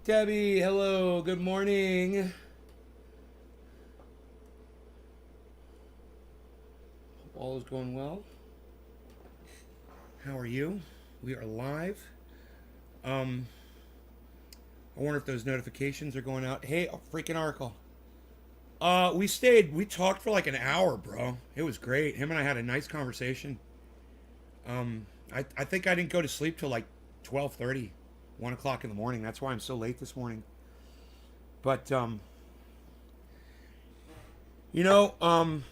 Debbie, hello, good morning. Hope all is going well. How are you? We are live. I wonder if those notifications are going out. Hey, freaking Oracle. We talked for like an hour, bro. It was great. Him and I had a nice conversation. I think I didn't go to sleep till like 12:30, 1 o'clock in the morning. That's why I'm so late this morning. But, you know,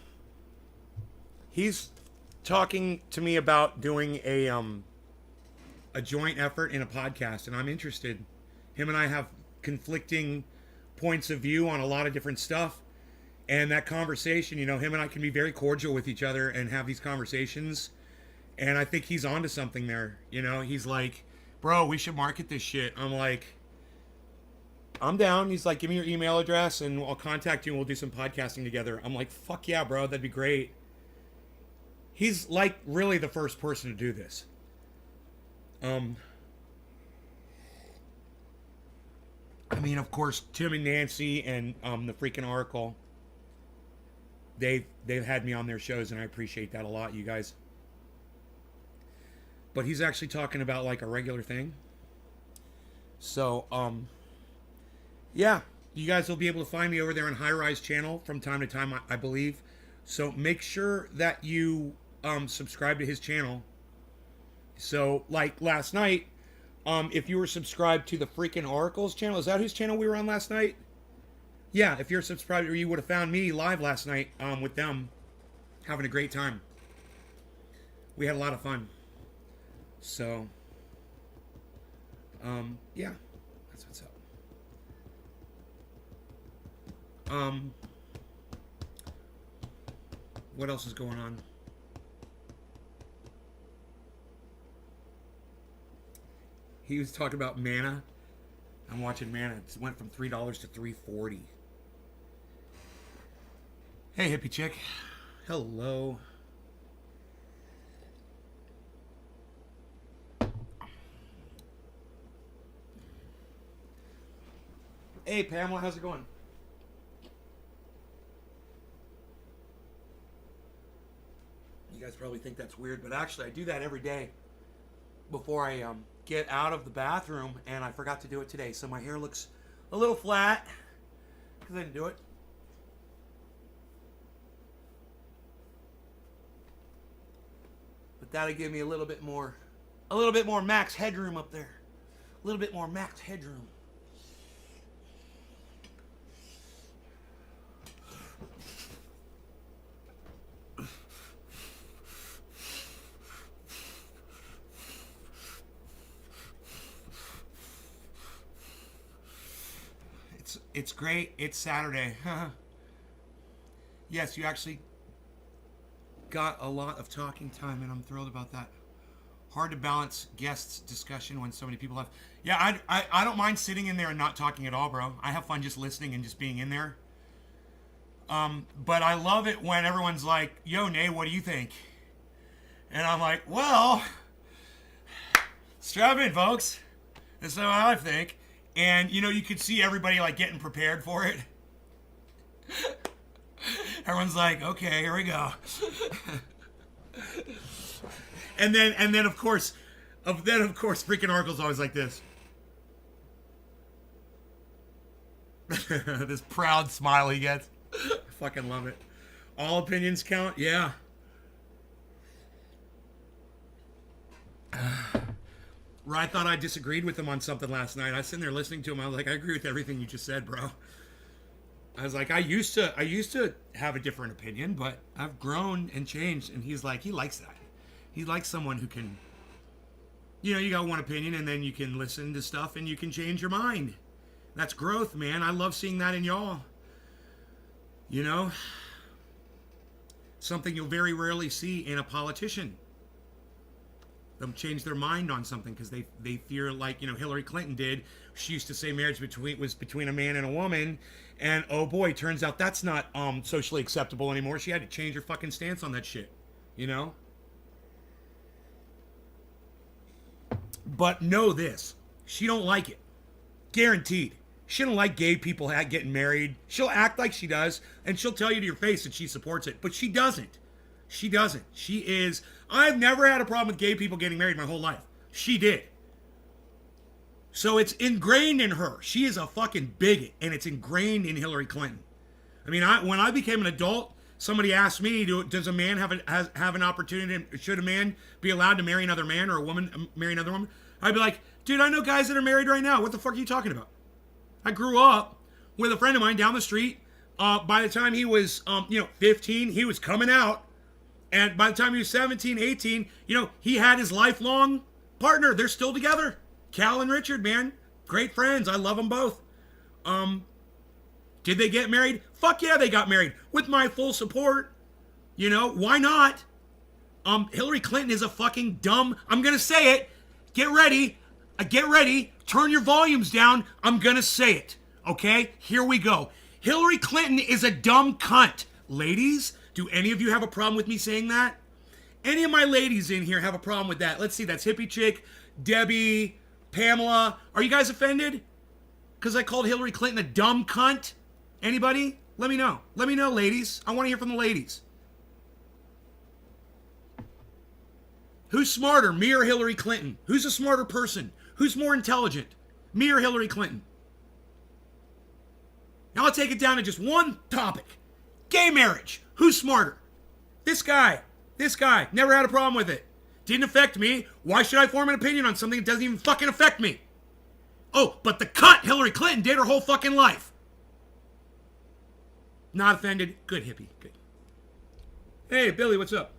he's talking to me about doing a joint effort in a podcast, and I'm interested. Him and I have conflicting points of view on a lot of different stuff. And that conversation, him and I can be very cordial with each other and have these conversations. And I think he's onto something there. He's like, bro, we should market this shit. I'm like, I'm down. He's like, give me your email address and I'll contact you and we'll do some podcasting together. I'm like, fuck yeah, bro. That'd be great. He's like really the first person to do this. I mean, of course, Tim and Nancy and the freaking Oracle, they've had me on their shows and I appreciate that a lot, you guys. But he's actually talking about like a regular thing. So, yeah, you guys will be able to find me over there on HighRye's channel from time to time, I believe. So make sure that you subscribe to his channel. So, like last night, if you were subscribed to the freaking Oracle's channel, is that whose channel we were on last night? Yeah, if you're subscribed, or you would have found me live last night with them, having a great time. We had a lot of fun. So, yeah, that's what's up. What else is going on? He was talking about Mana. I'm watching Mana. It went from $3 to $3.40. Hey, hippie chick. Hello. Hey, Pamela, how's it going? You guys probably think that's weird, but actually I do that every day before I get out of the bathroom, and I forgot to do it today, so my hair looks a little flat because I didn't do it. But that'll give me a little bit more max headroom up there. A little bit more max headroom. It's great. It's Saturday. Yes, you actually got a lot of talking time, and I'm thrilled about that. Hard to balance guests' discussion when so many people have. Yeah, I don't mind sitting in there and not talking at all, bro. I have fun just listening and just being in there. But I love it when everyone's like, yo, Nay, what do you think? And I'm like, well, strap in, folks. That's not what I think. And, you could see everybody, like, getting prepared for it. Everyone's like, okay, here we go. and then, of course, freaking Oracle's always like this. This proud smile he gets. I fucking love it. All opinions count? Yeah. I thought I disagreed with him on something last night. I was sitting there listening to him. I was like, I agree with everything you just said, bro. I was like, I used to have a different opinion, but I've grown and changed. And he's like, he likes that. He likes someone who can, you got one opinion and then you can listen to stuff and you can change your mind. That's growth, man. I love seeing that in y'all. Something you'll very rarely see in a politician. Them change their mind on something because they fear, like Hillary Clinton did. She used to say marriage was between a man and a woman, and oh boy, turns out that's not socially acceptable anymore. She had to change her fucking stance on that shit, But know this, she don't like it. Guaranteed. She don't like gay people getting married. She'll act like she does, and she'll tell you to your face that she supports it, but she doesn't. She doesn't. She is. I've never had a problem with gay people getting married my whole life. She did. So it's ingrained in her. She is a fucking bigot, and it's ingrained in Hillary Clinton. I mean, when I became an adult, somebody asked me, does a man have an opportunity, should a man be allowed to marry another man or a woman marry another woman? I'd be like, dude, I know guys that are married right now. What the fuck are you talking about? I grew up with a friend of mine down the street. By the time he was, 15, he was coming out. And by the time he was 17, 18, he had his lifelong partner. They're still together. Cal and Richard, man. Great friends. I love them both. Did they get married? Fuck yeah, they got married. With my full support. Why not? Hillary Clinton is a fucking dumb... I'm going to say it. Get ready. Get ready. Turn your volumes down. I'm going to say it. Okay? Here we go. Hillary Clinton is a dumb cunt. Ladies, do any of you have a problem with me saying that? Any of my ladies in here have a problem with that? Let's see. That's Hippie Chick, Debbie, Pamela. Are you guys offended? Because I called Hillary Clinton a dumb cunt? Anybody? Let me know. Let me know, ladies. I want to hear from the ladies. Who's smarter, me or Hillary Clinton? Who's a smarter person? Who's more intelligent, me or Hillary Clinton? Now I'll take it down to just one topic. Gay marriage. Who's smarter? This guy. Never had a problem with it. Didn't affect me. Why should I form an opinion on something that doesn't even fucking affect me? Oh, but the cunt Hillary Clinton did her whole fucking life. Not offended. Good, hippie. Good. Hey, Billy, what's up?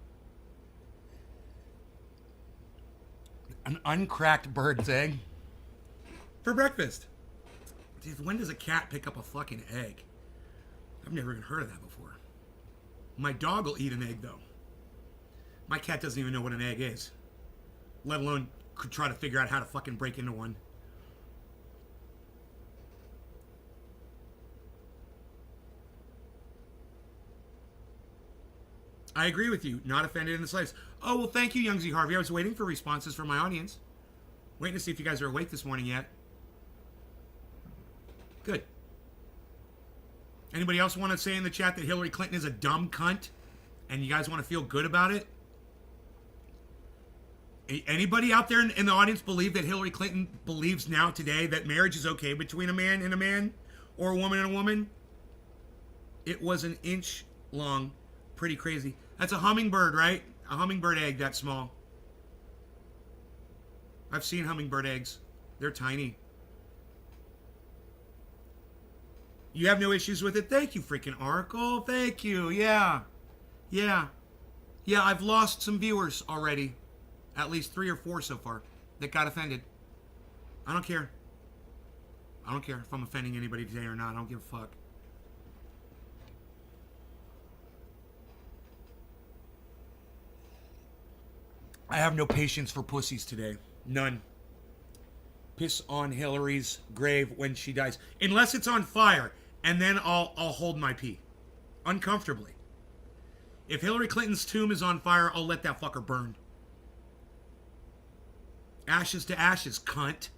An uncracked bird's egg for breakfast. Dude, when does a cat pick up a fucking egg? I've never even heard of that before. My dog will eat an egg, though. My cat doesn't even know what an egg is, let alone could try to figure out how to fucking break into one. I agree with you. Not offended in the slightest. Oh, well, thank you, Young Z Harvey. I was waiting for responses from my audience. Waiting to see if you guys are awake this morning yet. Good. Anybody else want to say in the chat that Hillary Clinton is a dumb cunt? And you guys want to feel good about it? Anybody out there in the audience believe that Hillary Clinton believes now today that marriage is okay between a man and a man? Or a woman and a woman? It was an inch long. Pretty crazy. That's a hummingbird, right? A hummingbird egg that small. I've seen hummingbird eggs. They're tiny. You have no issues with it? Thank you, freaking Oracle. Thank you. Yeah. I've lost some viewers already. At least 3 or 4 so far that got offended. I don't care. I don't care if I'm offending anybody today or not. I don't give a fuck. I have no patience for pussies today. None. Piss on Hillary's grave when she dies. Unless it's on fire. And then I'll hold my pee. Uncomfortably. If Hillary Clinton's tomb is on fire, I'll let that fucker burn. Ashes to ashes, cunt.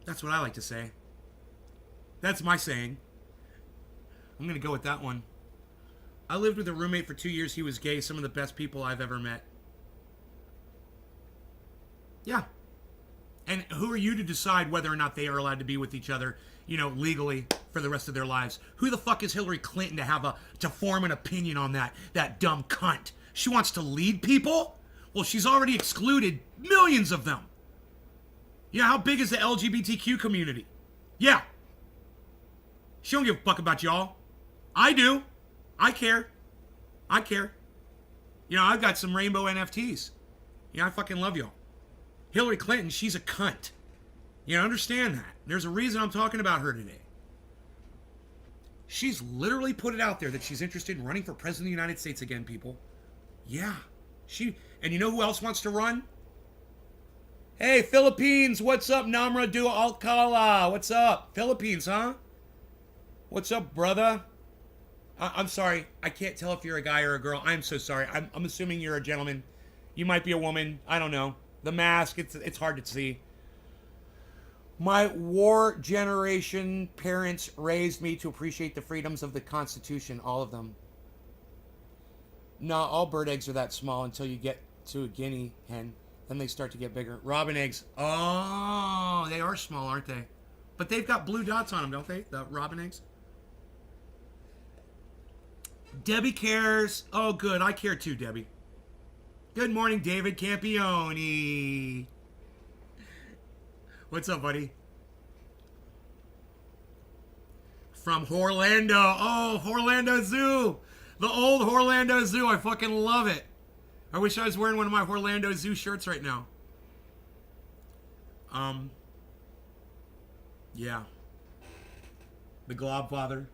That's what I like to say. That's my saying. I'm going to go with that one. I lived with a roommate for 2 years. He was gay. Some of the best people I've ever met. Yeah. And who are you to decide whether or not they are allowed to be with each other, legally for the rest of their lives? Who the fuck is Hillary Clinton to form an opinion on that dumb cunt? She wants to lead people? Well, she's already excluded millions of them. How big is the LGBTQ community? Yeah. She don't give a fuck about y'all. I do. I care. I've got some rainbow NFTs. I fucking love y'all. Hillary Clinton, she's a cunt. Understand that. There's a reason I'm talking about her today. She's literally put it out there that she's interested in running for president of the United States again, people. Yeah. And you know who else wants to run? Hey, Philippines, what's up, Namra Du Alcala? What's up? Philippines, huh? What's up, brother? I'm sorry. I can't tell if you're a guy or a girl. I'm so sorry. I'm assuming you're a gentleman. You might be a woman. I don't know. The mask, it's hard to see. My war generation parents raised me to appreciate the freedoms of the Constitution, all of them. No, all bird eggs are that small until you get to a guinea hen. Then they start to get bigger. Robin eggs. Oh, they are small, aren't they? But they've got blue dots on them, don't they? The robin eggs. Debbie cares. Oh, good. I care too, Debbie. Good morning, David Campione. What's up, buddy? From Orlando. Oh, Orlando Zoo. The old Orlando Zoo. I fucking love it. I wish I was wearing one of my Orlando Zoo shirts right now. Yeah. The Globfather.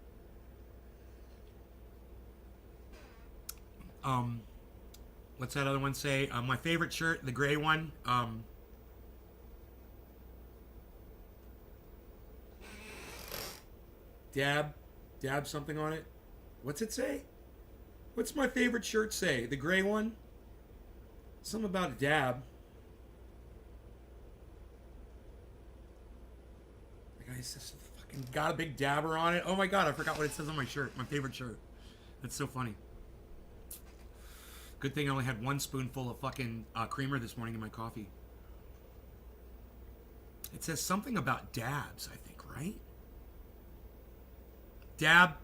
What's that other one say? My favorite shirt, the gray one. Dab something on it. What's it say? What's my favorite shirt say? The gray one? Something about a dab. The guy says fucking got a big dabber on it. Oh my god, I forgot what it says on my shirt. My favorite shirt. That's so funny. Good thing I only had one spoonful of fucking creamer this morning in my coffee. It says something about dabs, I think, right? Dab,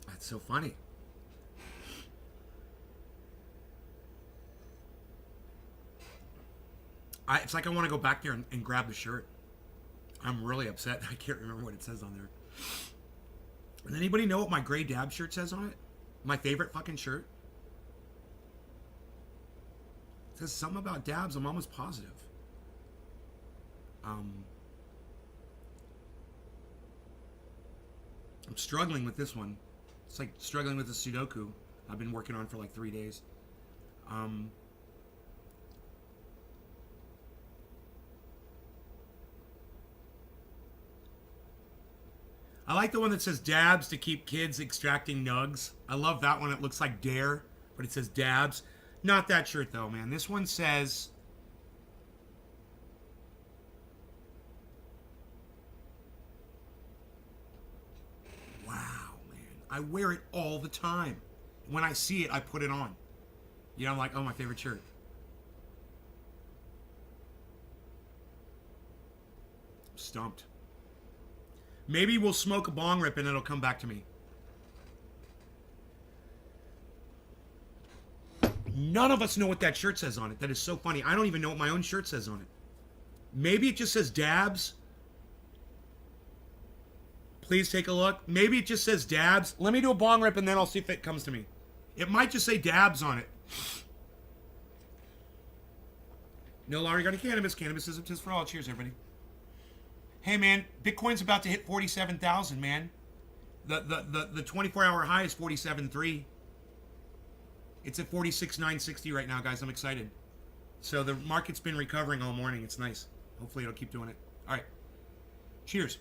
that's so funny. It's like I want to go back there and grab the shirt. I'm really upset. I can't remember what it says on there. Does anybody know what my gray dab shirt says on it? My favorite fucking shirt? It says something about dabs. I'm almost positive. I'm struggling with this one. It's like struggling with the Sudoku I've been working on for like 3 days. I like the one that says dabs to keep kids extracting nugs. I love that one. It looks like dare, but it says dabs. Not that shirt though, man. This one says... Wow, man. I wear it all the time. When I see it, I put it on. You know, I'm like, oh, my favorite shirt. I'm stumped. Maybe we'll smoke a bong rip and it'll come back to me. None of us know what that shirt says on it. That is so funny. I don't even know what my own shirt says on it. Maybe it just says dabs. Please take a look. Maybe it just says dabs. Let me do a bong rip and then I'll see if it comes to me. It might just say dabs on it. No longer got a cannabis. Cannabis isn't just for all. Cheers, everybody. Hey, man, Bitcoin's about to hit 47,000, man. The 24-hour high is 47.3. It's at 46,960 right now, guys. I'm excited. So the market's been recovering all morning. It's nice. Hopefully it'll keep doing it. All right. Cheers.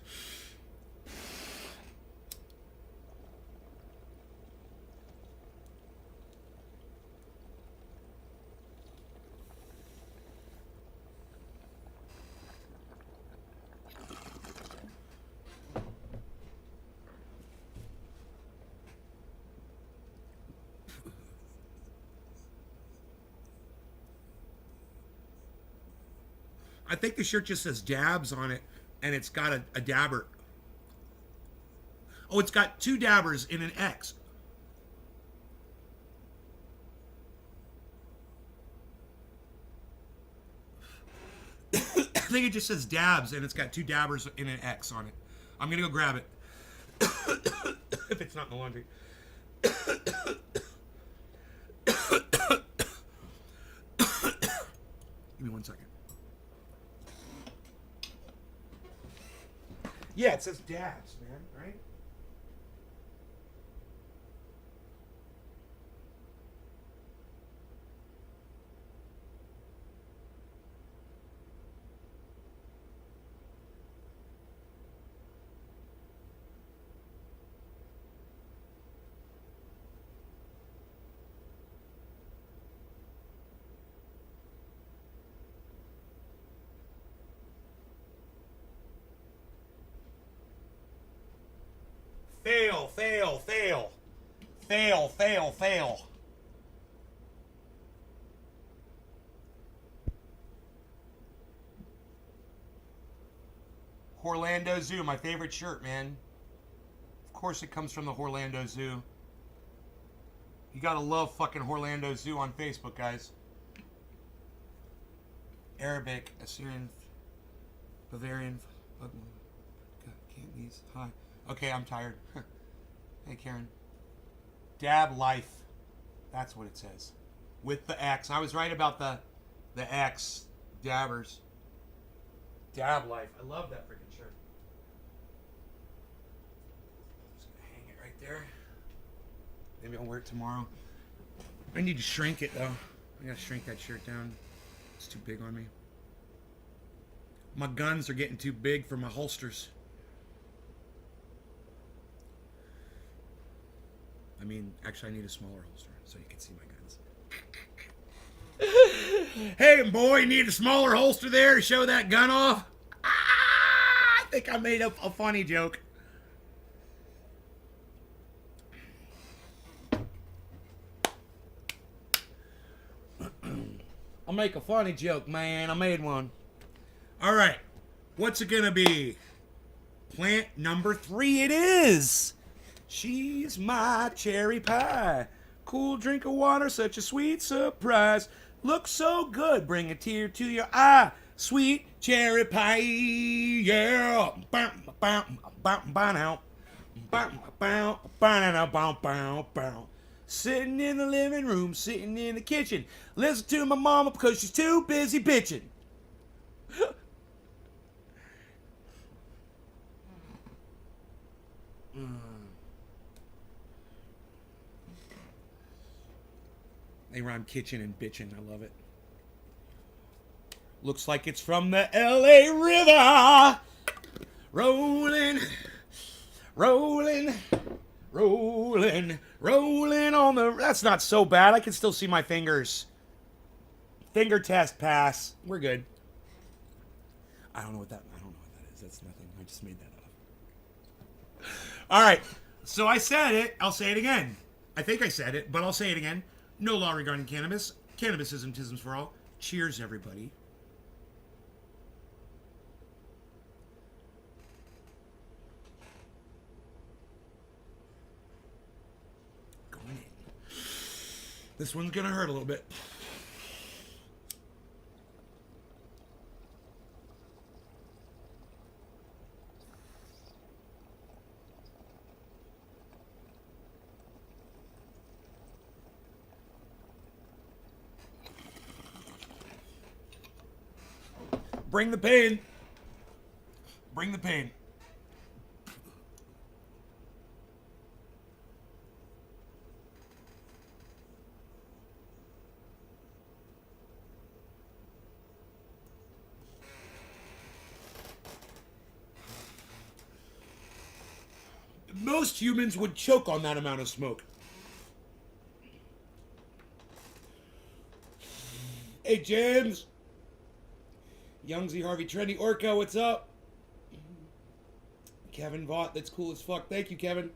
I think the shirt just says dabs on it, and it's got a dabber. Oh, it's got two dabbers in an X. I think it just says dabs, and it's got two dabbers in an X on it. I'm going to go grab it. If it's not in the laundry. Give me 1 second. Yeah, it says dabs, man, right? fail, fail. Fail, fail, fail. Orlando Zoo, my favorite shirt, man. Of course it comes from the Orlando Zoo. You gotta love fucking Orlando Zoo on Facebook, guys. Arabic, Assyrian, Bavarian, Cantonese, hi. Okay, I'm tired. Hey, Karen. Dab life. That's what it says. With the X. I was right about the X. Dabbers. Dab life. I love that freaking shirt. Just gonna hang it right there. Maybe I'll wear it tomorrow. I need to shrink it though. I gotta shrink that shirt down. It's too big on me. My guns are getting too big for my holsters. I mean, actually I need a smaller holster so you can see my guns. Hey boy, you need a smaller holster there to show that gun off? I think I made up a funny joke. I'll make a funny joke, man. I made one. All right. What's it going to be? Plant number 3 it is. She's my cherry pie. Cool drink of water, such a sweet surprise. Looks so good, bring a tear to your eye. Sweet cherry pie, yeah. Sitting in the living room, sitting in the kitchen. Listen to my mama because she's too busy bitching. They rhyme kitchen and bitchin'. I love it. Looks like it's from the LA River. Rolling, rolling, rolling, rolling on the... That's not so bad. I can still see my fingers. Finger test pass. We're good. I don't know what that is. That's nothing. I just made that up. All right. So I said it. I'll say it again. I think I said it, but I'll say it again. No law regarding cannabis. Cannabis ism for all. Cheers, everybody. Going in. This one's gonna hurt a little bit. Bring the pain. Bring the pain. Most humans would choke on that amount of smoke. Hey, James. Young Z Harvey Trendy Orca, what's up? Kevin Vaught, that's cool as fuck. Thank you, Kevin.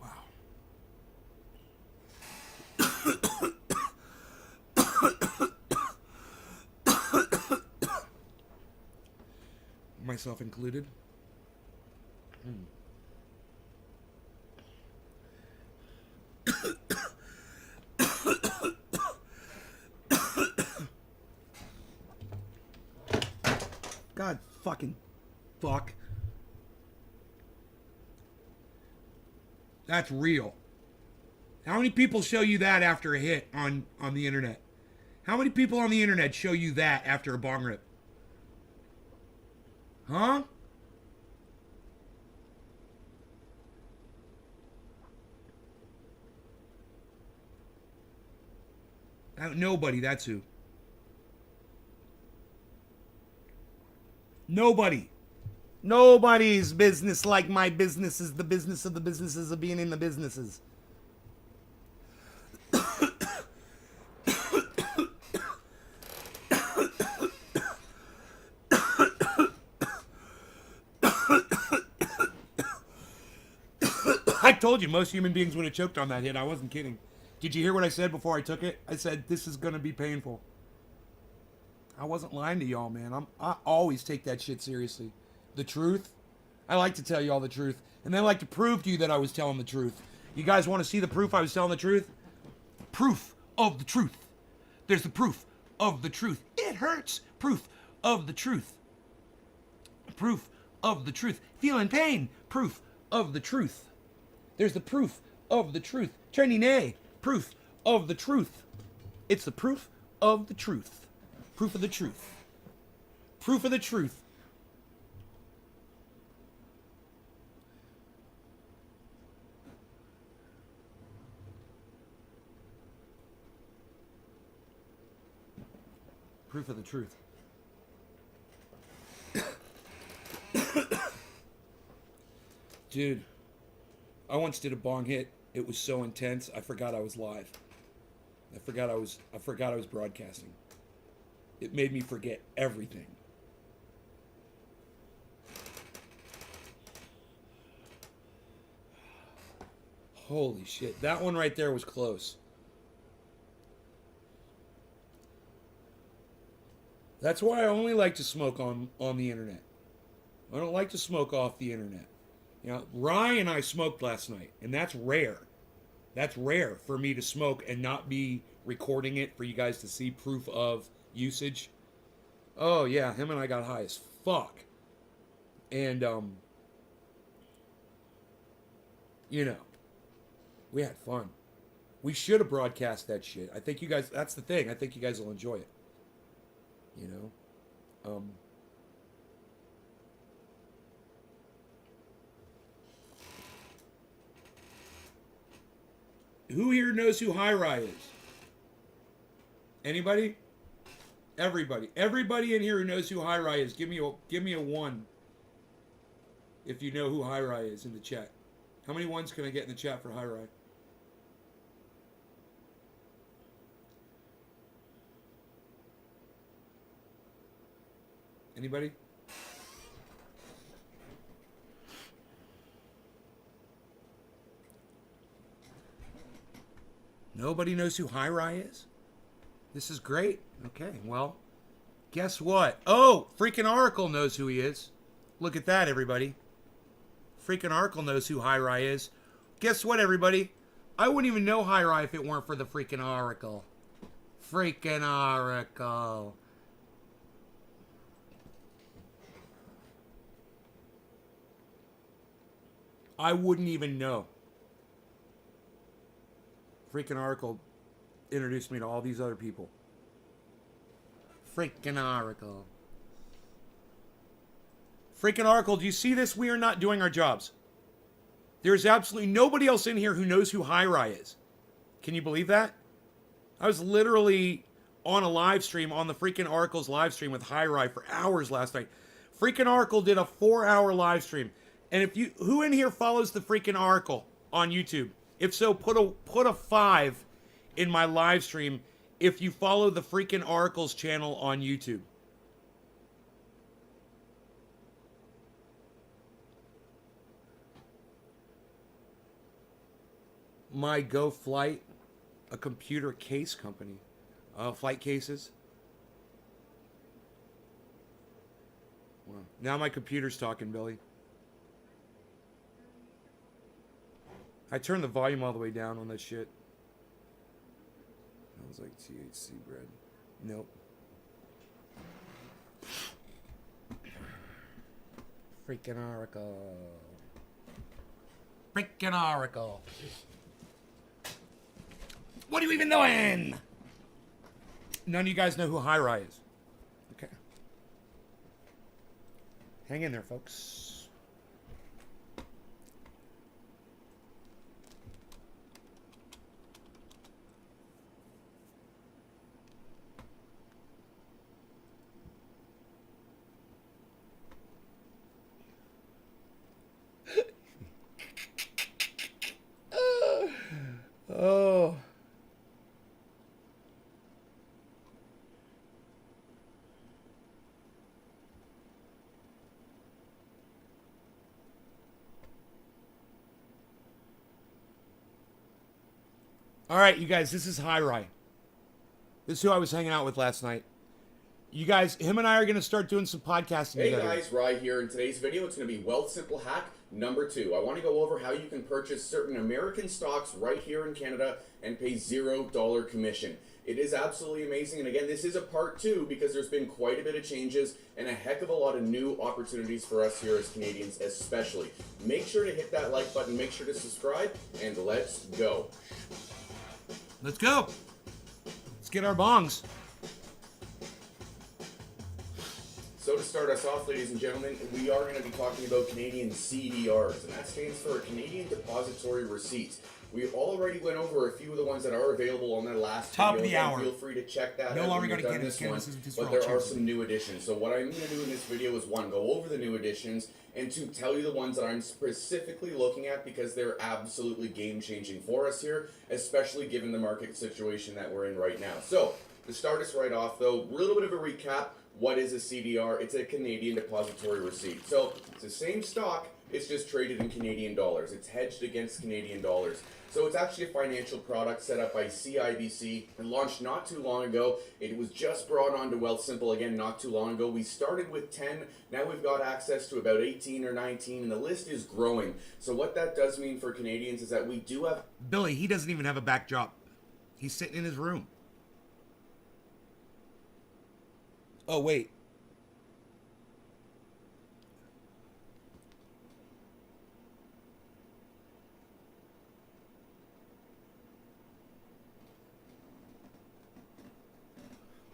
Wow. Myself included. God fucking fuck. That's real. How many people show you that after a hit on the internet? How many people on the internet show you that after a bong rip? Huh? Nobody, that's who. Nobody. Nobody's business like my business is the business of the businesses of being in the businesses. told you, most human beings would have choked on that hit. I wasn't kidding. Did you hear what I said before I took it? I said, this is going to be painful. I wasn't lying to y'all, man. I always take that shit seriously. The truth, I like to tell you all the truth. And then I like to prove to you that I was telling the truth. You guys want to see the proof I was telling the truth? Proof of the truth. There's the proof of the truth. It hurts. Proof of the truth. Proof of the truth. Feeling pain. Proof of the truth. There's the proof of the truth. Training A. Proof of the truth. It's the proof of the truth. Proof of the truth. Proof of the truth. Proof of the truth. Dude, I once did a bong hit. It was so intense, I forgot I was live. I forgot I was broadcasting. It made me forget everything. Holy shit. That one right there was close. That's why I only like to smoke on the internet. I don't like to smoke off the internet. You know, Rye and I smoked last night, and that's rare. That's rare for me to smoke and not be recording it for you guys to see proof of usage. Oh, yeah, him and I got high as fuck. And, you know, we had fun. We should have broadcast that shit. I think you guys, that's the thing. I think you guys will enjoy it. You know? Who here knows who HighRye is? Anybody? Everybody. Everybody in here who knows who HighRye is, give me a 1 if you know who HighRye is in the chat. How many ones can I get in the chat for HighRye? Anybody? Nobody knows who HighRye is? This is great. Okay, well, guess what? Oh, freaking Oracle knows who he is. Look at that, everybody. Freaking Oracle knows who HighRye is. Guess what, everybody? I wouldn't even know HighRye if it weren't for the freaking Oracle. Freaking Oracle. I wouldn't even know. Freaking Oracle introduced me to all these other people. Freaking Oracle. Freaking Oracle, do you see this? We are not doing our jobs. There's absolutely nobody else in here who knows who HighRye is. Can you believe that? I was literally on a live stream, on the freaking Oracle's live stream with HighRye for hours last night. Freaking Oracle did a 4-hour live stream. And if you, who in here follows the freaking Oracle on YouTube? If so, put a 5 in my live stream if you follow the freaking Oracle's channel on YouTube. My Go Flight, a computer case company. Flight cases. Wow. Now my computer's talking, Billy. I turned the volume all the way down on that shit. I was like, THC bread. Nope. Freaking Oracle. Freaking Oracle. What are you even doing? None of you guys know who HighRye is. Okay. Hang in there, folks. Oh. All right, you guys, this is HighRye. This is who I was hanging out with last night. You guys, him and I are going to start doing some podcasting Hey together. guys, Rye here. In today's video, it's going to be Wealth Simple Hack number 2. I want to go over how you can purchase certain American stocks right here in Canada and pay $0 commission. It is absolutely amazing, and again, this is a part 2 because there's been quite a bit of changes and a heck of a lot of new opportunities for us here as Canadians especially. Make sure to hit that like button, make sure to subscribe, and let's go. Let's go. Let's get our bongs. So to start us off, ladies and gentlemen, we are going to be talking about Canadian CDRs, and that stands for Canadian Depository Receipts. We already went over a few of the ones that are available on that last Top video. of the hour. Feel free to check that No out longer when you're going to done get this it. one. This But there are some new additions. So what I'm going to do in this video is, 1, go over the new additions, and 2, tell you the ones that I'm specifically looking at because they're absolutely game-changing for us here, especially given the market situation that we're in right now. So to start us right off, though, a little bit of a recap. What is a CDR? It's a Canadian Depository Receipt. So it's the same stock, it's just traded in Canadian dollars. It's hedged against Canadian dollars. So it's actually a financial product set up by CIBC and launched not too long ago. It was just brought on to Wealthsimple again not too long ago. We started with 10, now we've got access to about 18 or 19, and the list is growing. So what that does mean for Canadians is that we do have... Billy, he doesn't even have a backdrop. He's sitting in his room. Oh, wait.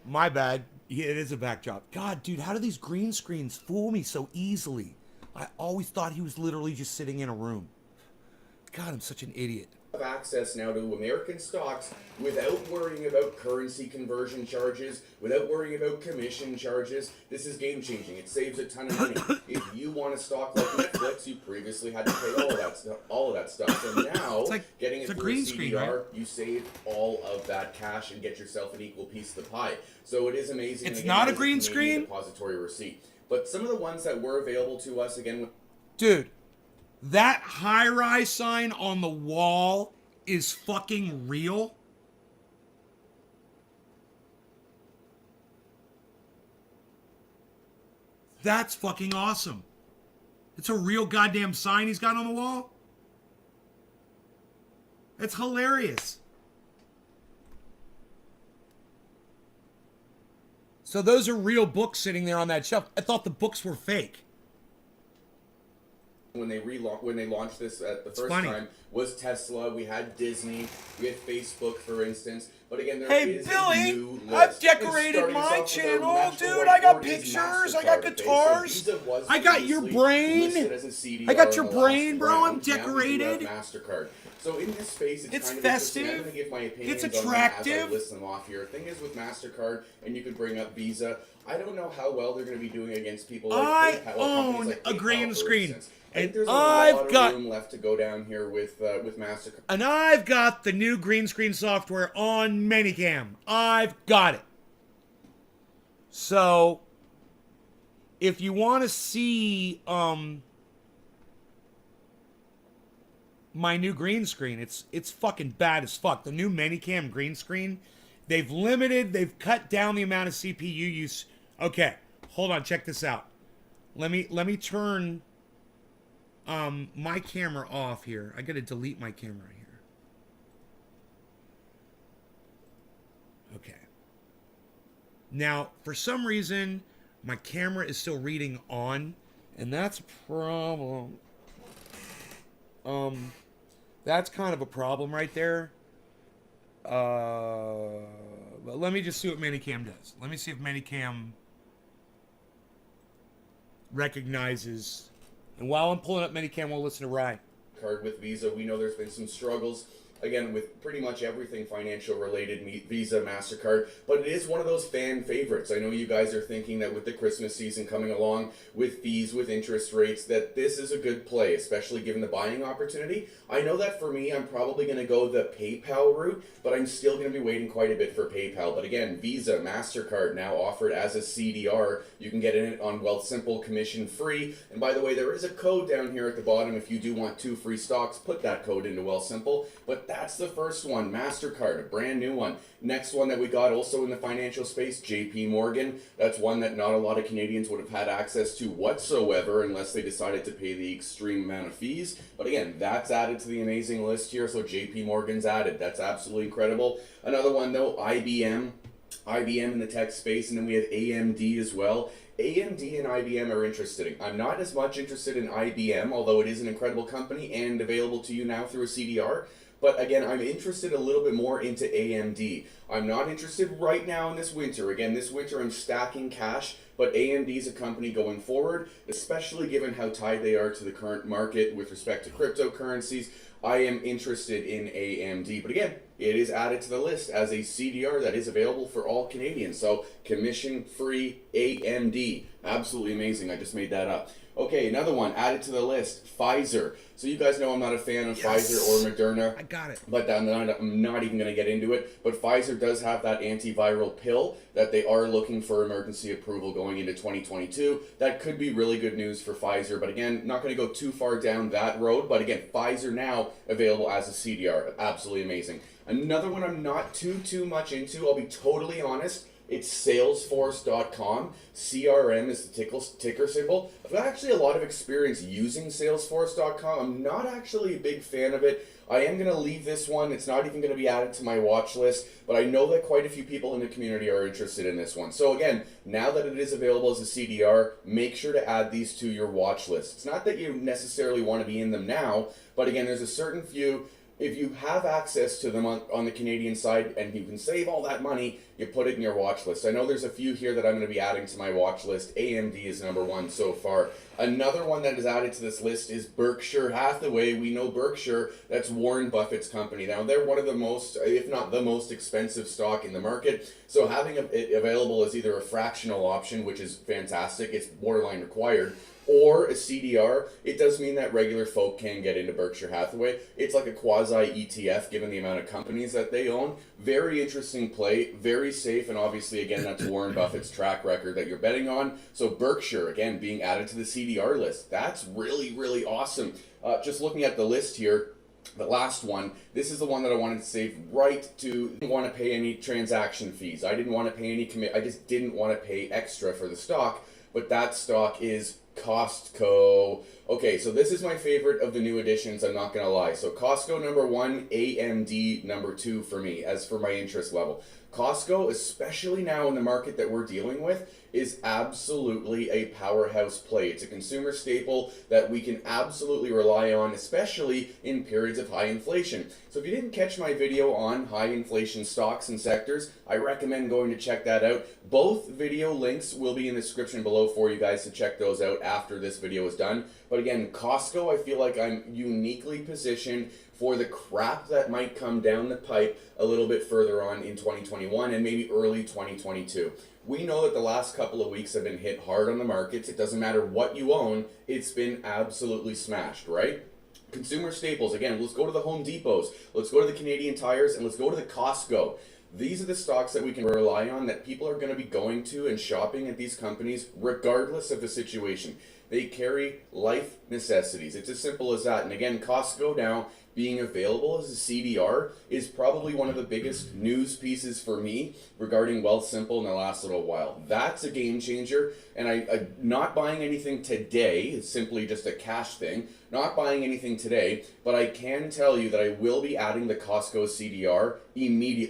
My bad. Yeah, it is a backdrop. God, dude, how do these green screens fool me so easily? I always thought he was literally just sitting in a room. God, I'm such an idiot. Have access now to American stocks without worrying about currency conversion charges, without worrying about commission charges. This is game changing. It saves a ton of money. If you want a stock like Netflix, you previously had to pay all of that stuff. So now, getting it through a CDR, right? You save all of that cash and get yourself an equal piece of the pie. So it is amazing. It's not a green screen. Depository receipt. But some of the ones that were available to us again, dude. That HighRye sign on the wall is fucking real. That's fucking awesome. It's a real goddamn sign he's got on the wall. It's hilarious. So those are real books sitting there on that shelf. I thought the books were fake. When they launched this at the first time was Tesla. We had Disney. We had Facebook, for instance. But again, there is Billy, a new list. I've decorated my channel, dude. I got pictures. I got guitars. I got your brain. I got your brain, bro. I'm decorated. MasterCard. So in this space, it's kind of festive. I'm going to give my opinions it's attractive. as I list them off here. The thing is with MasterCard, and you could bring up Visa. I don't know how well they're going to be doing against people like PayPal. I own like a green screen. And there's a lot of room left to go down here with MasterCard. And I've got the new green screen software on Manycam. I've got it. So, if you want to see my new green screen, it's fucking bad as fuck. The new Manycam green screen, they've cut down the amount of CPU use. Okay, hold on, check this out. Let me turn my camera off here. I gotta delete my camera here. Okay. Now, for some reason, my camera is still reading on, and that's a problem. That's kind of a problem right there. But let me just see what Manycam does. Let me see if Manycam recognizes. And while I'm pulling up Manycam, we'll listen to Rye. Card with Visa, we know there's been some struggles. Again, with pretty much everything financial related, Visa, MasterCard, but it is one of those fan favorites. I know you guys are thinking that with the Christmas season coming along, with fees, with interest rates, that this is a good play, especially given the buying opportunity. I know that for me, I'm probably going to go the PayPal route, but I'm still going to be waiting quite a bit for PayPal. But again, Visa, MasterCard now offered as a CDR. You can get it on Wealthsimple commission free. And by the way, there is a code down here at the bottom. If you do want 2 free stocks, put that code into Wealthsimple. But that's the first one. MasterCard, a brand new one. Next one that we got also in the financial space, JP Morgan. That's one that not a lot of Canadians would have had access to whatsoever unless they decided to pay the extreme amount of fees. But again, that's added to the amazing list here. So JP Morgan's added. That's absolutely incredible. Another one though, IBM. IBM in the tech space, and then we have AMD as well. AMD and IBM are interesting. I'm not as much interested in IBM, although it is an incredible company and available to you now through a CDR. But again, I'm interested a little bit more into AMD. I'm not interested right now in this winter. Again, this winter I'm stacking cash, but AMD is a company going forward, especially given how tied they are to the current market with respect to cryptocurrencies. I am interested in AMD, but again, it is added to the list as a CDR that is available for all Canadians. So commission-free AMD, absolutely amazing. I just made that up. Okay, another one added to the list, Pfizer. So you guys know I'm not a fan of Pfizer or Moderna. I got it. But I'm not even going to get into it. But Pfizer does have that antiviral pill that they are looking for emergency approval going into 2022. That could be really good news for Pfizer. But again, not going to go too far down that road. But again, Pfizer now available as a CDR. Absolutely amazing. Another one I'm not too much into, I'll be totally honest. It's Salesforce.com. CRM is the ticker symbol. I've got actually a lot of experience using Salesforce.com. I'm not actually a big fan of it. I am going to leave this one. It's not even going to be added to my watch list, but I know that quite a few people in the community are interested in this one. So again, now that it is available as a CDR, make sure to add these to your watch list. It's not that you necessarily want to be in them now, but again, there's a certain few. If you have access to them on the Canadian side and you can save all that money, you put it in your watch list. I know there's a few here that I'm going to be adding to my watch list. AMD is number one so far. Another one that is added to this list is Berkshire Hathaway. We know Berkshire, that's Warren Buffett's company. Now, they're one of the most, if not the most expensive stock in the market. So having it available as either a fractional option, which is fantastic, it's borderline required, or a CDR, it does mean that regular folk can get into Berkshire Hathaway. It's like a quasi ETF given the amount of companies that they own. Very interesting play, very safe, and obviously, again, that's Warren Buffett's track record that you're betting on. So Berkshire, again, being added to the CDR list. That's really, really awesome. Just looking at the list here, the last one, this is the one that I wanted to save right to. Didn't want to pay any transaction fees. I didn't want to pay any I just didn't want to pay extra for the stock, but that stock is Costco. Okay, so this is my favorite of the new additions, I'm not going to lie. So Costco number one, AMD number two for me, as for my interest level. Costco, especially now in the market that we're dealing with, is absolutely a powerhouse play. It's a consumer staple that we can absolutely rely on, especially in periods of high inflation. So if you didn't catch my video on high inflation stocks and sectors, I recommend going to check that out. Both video links will be in the description below for you guys to check those out after this video is done. But again, Costco, I feel like I'm uniquely positioned for the crap that might come down the pipe a little bit further on in 2021 and maybe early 2022. We know that the last couple of weeks have been hit hard on the markets. It doesn't matter what you own, it's been absolutely smashed, right? Consumer staples, again, let's go to the Home Depots, let's go to the Canadian Tires, and let's go to the Costco. These are the stocks that we can rely on, that people are going to be going to and shopping at these companies regardless of the situation. They carry life necessities. It's as simple as that. And again, Costco now being available as a CDR is probably one of the biggest news pieces for me regarding Wealthsimple in the last little while. That's a game changer, and I'm not buying anything today. It's simply just a cash thing. Not buying anything today, but I can tell you that I will be adding the Costco CDR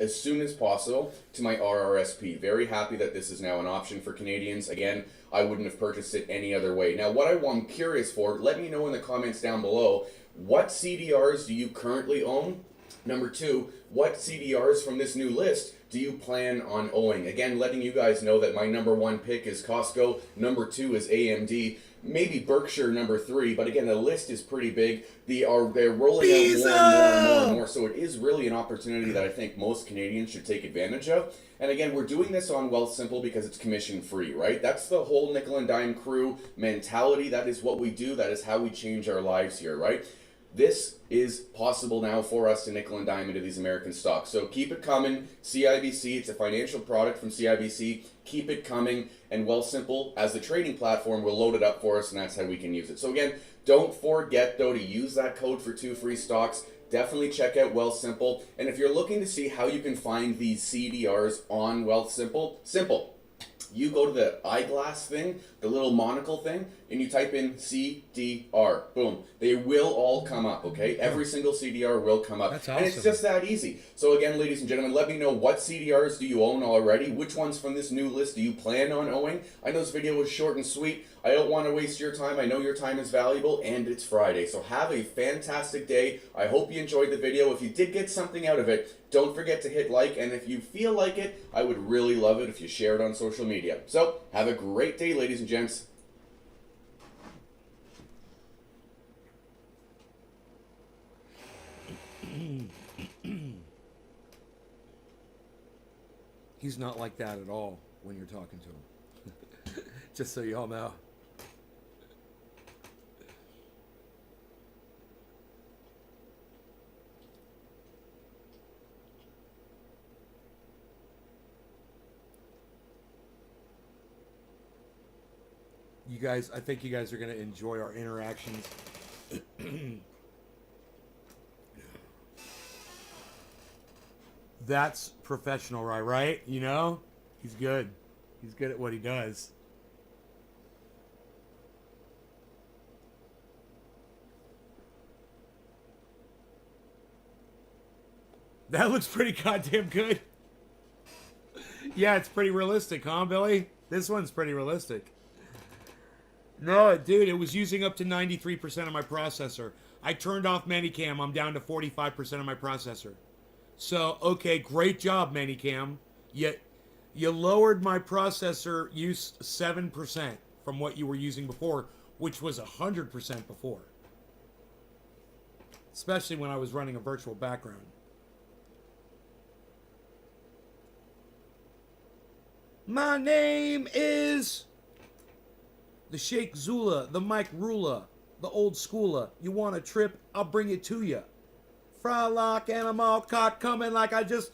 as soon as possible to my RRSP. Very happy that this is now an option for Canadians. Again, I wouldn't have purchased it any other way. Now, what I'm curious for, let me know in the comments down below, what CDRs do you currently own? Number two, what CDRs from this new list do you plan on owning? Again, letting you guys know that my number one pick is Costco, number two is AMD, maybe Berkshire number three, but again, the list is pretty big. They're rolling out more and more, so it is really an opportunity that I think most Canadians should take advantage of. And again, we're doing this on Wealthsimple because it's commission free, right? That's the whole nickel and dime crew mentality. That is what we do. That is how we change our lives here, right? This is possible now for us to nickel and dime into these American stocks. So keep it coming. CIBC, it's a financial product from CIBC. Keep it coming. And Wealthsimple, as the trading platform, will load it up for us, and that's how we can use it. So again, don't forget, though, to use that code for 2 free stocks. definitely check out Wealth Simple. And if you're looking to see how you can find these CDRs on Wealth Simple, simple. You go to the eyeglass thing, the little monocle thing, and you type in CDR. Boom. They will all come up, okay? Every single CDR will come up. That's awesome. And it's just that easy. So again, ladies and gentlemen, let me know what CDRs do you own already? Which ones from this new list do you plan on owning? I know this video was short and sweet. I don't want to waste your time. I know your time is valuable, and it's Friday. So have a fantastic day. I hope you enjoyed the video. If you did get something out of it, don't forget to hit like, and if you feel like it, I would really love it if you share it on social media. So, have a great day, ladies and gents. He's not like that at all when you're talking to him. Just so you all know. You guys, I think you guys are going to enjoy our interactions. That's professional, right? You know? He's good. He's good at what he does. That looks pretty goddamn good. Yeah, it's pretty realistic, huh, Billy? This one's pretty realistic. No, dude, it was using up to 93% of my processor. I turned off Manicam. I'm down to 45% of my processor. So, okay, great job, Manicam. Yet, you lowered my processor use 7% from what you were using before, which was 100% before. Especially when I was running a virtual background. My name is the Sheikh Zula, the Mike Rula, the old schooler. You want a trip? I'll bring it to you. Frylock and I'm all caught coming like I just...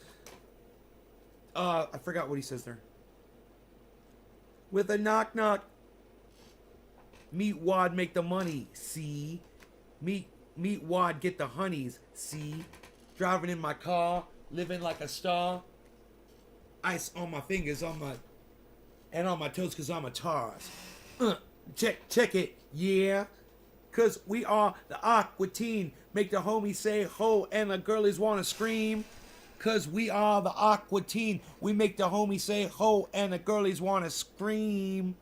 I forgot what he says there. With a knock knock. Meet Wad make the money, see? Meet Wad get the honeys, see? Driving in my car, living like a star. Ice on my fingers, on my toes, cause I'm a Tars. Check it, yeah. Cause we are the Aqua Teen. Make the homies say ho and the girlies wanna scream. Cause we are the Aqua Teen. We make the homies say ho and the girlies wanna scream.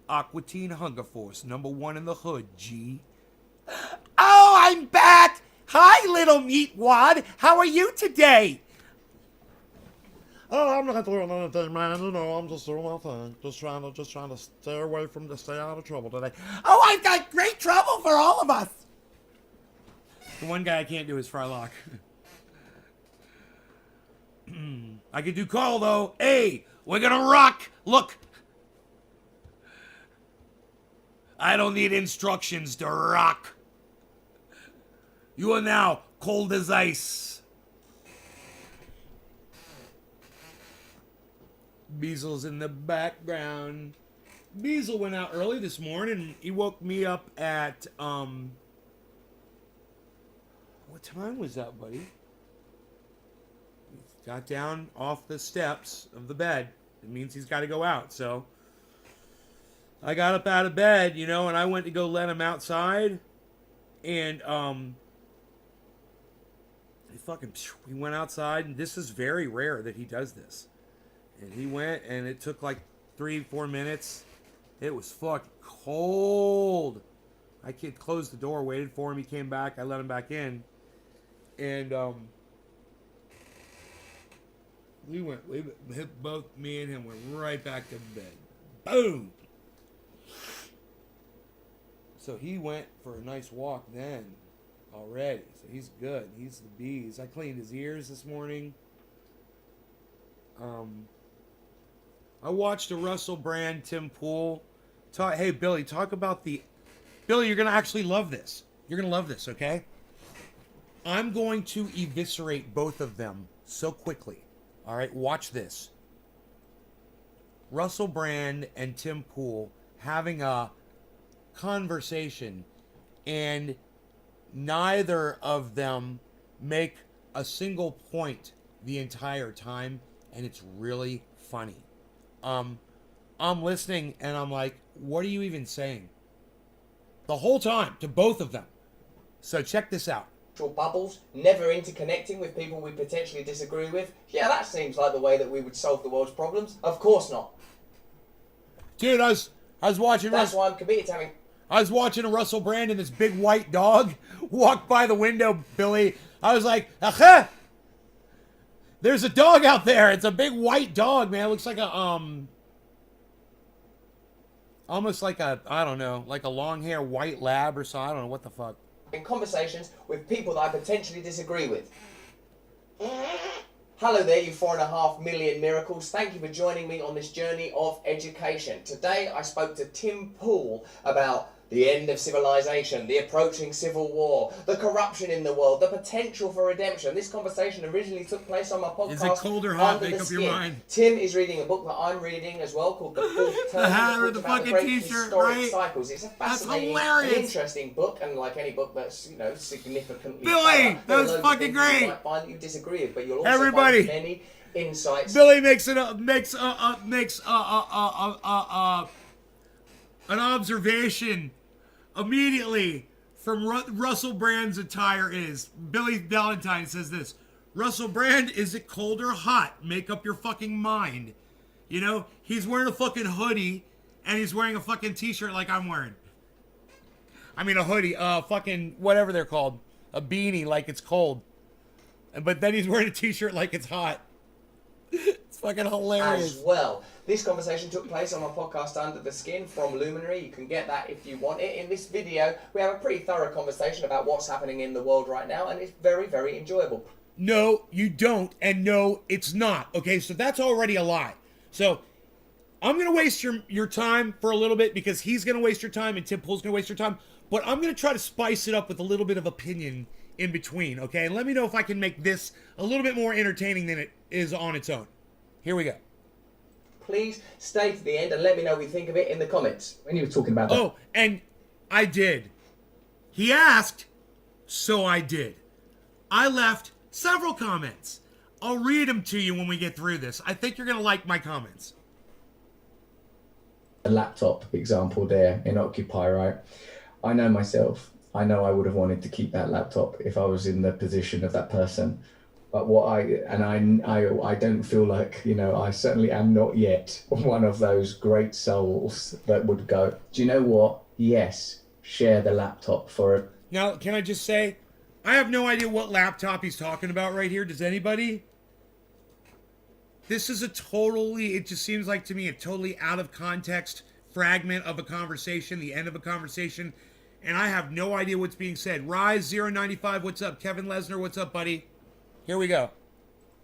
Aqua Teen Hunger Force, #1 in the hood, G. Oh, I'm back! Hi, little meat wad. How are you today? Oh, I'm not doing anything, man. You know, I'm just doing my thing. Just trying to stay out of trouble today. Oh, I've got great trouble for all of us. The one guy I can't do is Frylock. I could do Call, though. Hey, we're gonna rock. Look. I don't need instructions to rock. You are now cold as ice. Beasel's in the background. Beazle went out early this morning. He woke me up at, what time was that, buddy? He got down off the steps of the bed. It means he's got to go out, so I got up out of bed, you know, and I went to go let him outside, and, he went outside, and this is very rare that he does this. And he went, and it took like 3-4 minutes. It was fucking cold. I closed the door, waited for him. He came back. I let him back in. And both me and him went right back to bed. Boom! So he went for a nice walk then already. So he's good. He's the bees. I cleaned his ears this morning. I watched a Russell Brand, Tim Pool. Hey, Billy, talk about the... Billy, you're going to actually love this. You're going to love this, okay? I'm going to eviscerate both of them so quickly. All right, watch this. Russell Brand and Tim Pool having a conversation, and neither of them make a single point the entire time, and it's really funny. I'm listening and I'm like, what are you even saying? The whole time to both of them. So check this out. Bubbles, never interconnecting with people we potentially disagree with. Yeah, that seems like the way that we would solve the world's problems. Of course not. Dude, I was watching. That's why I'm committed to having. I was watching a Russell Brand and this big white dog walk by the window, Billy. I was like, aha! There's a dog out there. It's a big white dog, man. It looks like a almost like a, I don't know, like a long hair white lab or something. I don't know what the fuck. In conversations with people that I potentially disagree with. Hello there, you 4.5 million miracles. Thank you for joining me on this journey of education. Today I spoke to Tim Pool about the end of civilization, the approaching civil war, the corruption in the world, the potential for redemption. This conversation originally took place on my podcast. Is it cold or hot? Under Make the up your Skin. mind. Tim is reading a book that I'm reading as well called The Fourth Turn. The hat or It the talks about fucking great t-shirt, historic right? cycles. It's a fascinating hilarious. and interesting book, and like any book that's, you know, significantly Billy, thorough, that there are was loads of fucking things great. You might find that you disagree with, but you'll also Everybody. find many insights. Billy makes an observation immediately from Russell Brand's attire is. Billy Valentine says this: Russell Brand, is it cold or hot? Make up your fucking mind. You know, he's wearing a fucking hoodie and he's wearing a fucking t-shirt like I'm wearing. I mean a hoodie, fucking whatever they're called, a beanie like it's cold. But then he's wearing a t-shirt like it's hot. It's fucking hilarious. As well. This conversation took place on my podcast Under the Skin from Luminary. You can get that if you want it. In this video, we have a pretty thorough conversation about what's happening in the world right now, and it's very, very enjoyable. No, you don't, and no, it's not. Okay, so that's already a lie. So I'm going to waste your time for a little bit because he's going to waste your time and Tim Pool's going to waste your time. But I'm going to try to spice it up with a little bit of opinion in between, okay? And let me know if I can make this a little bit more entertaining than it is on its own. Here we go. Please stay to the end and let me know what you think of it in the comments. When you were talking about that. Oh, and I did. He asked, so I did. I left several comments. I'll read them to you when we get through this. I think you're going to like my comments. A laptop example there in Occupy, right? I know myself. I know I would have wanted to keep that laptop if I was in the position of that person. But I don't feel like, you know, I certainly am not yet one of those great souls that would go, do you know what? Yes, share the laptop for it. Now, can I just say, I have no idea what laptop he's talking about right here. Does anybody? This is it just seems like to me a totally out of context fragment of a conversation, the end of a conversation, and I have no idea what's being said. Rise095, what's up? Kevin Lesnar, what's up, buddy? Here we go.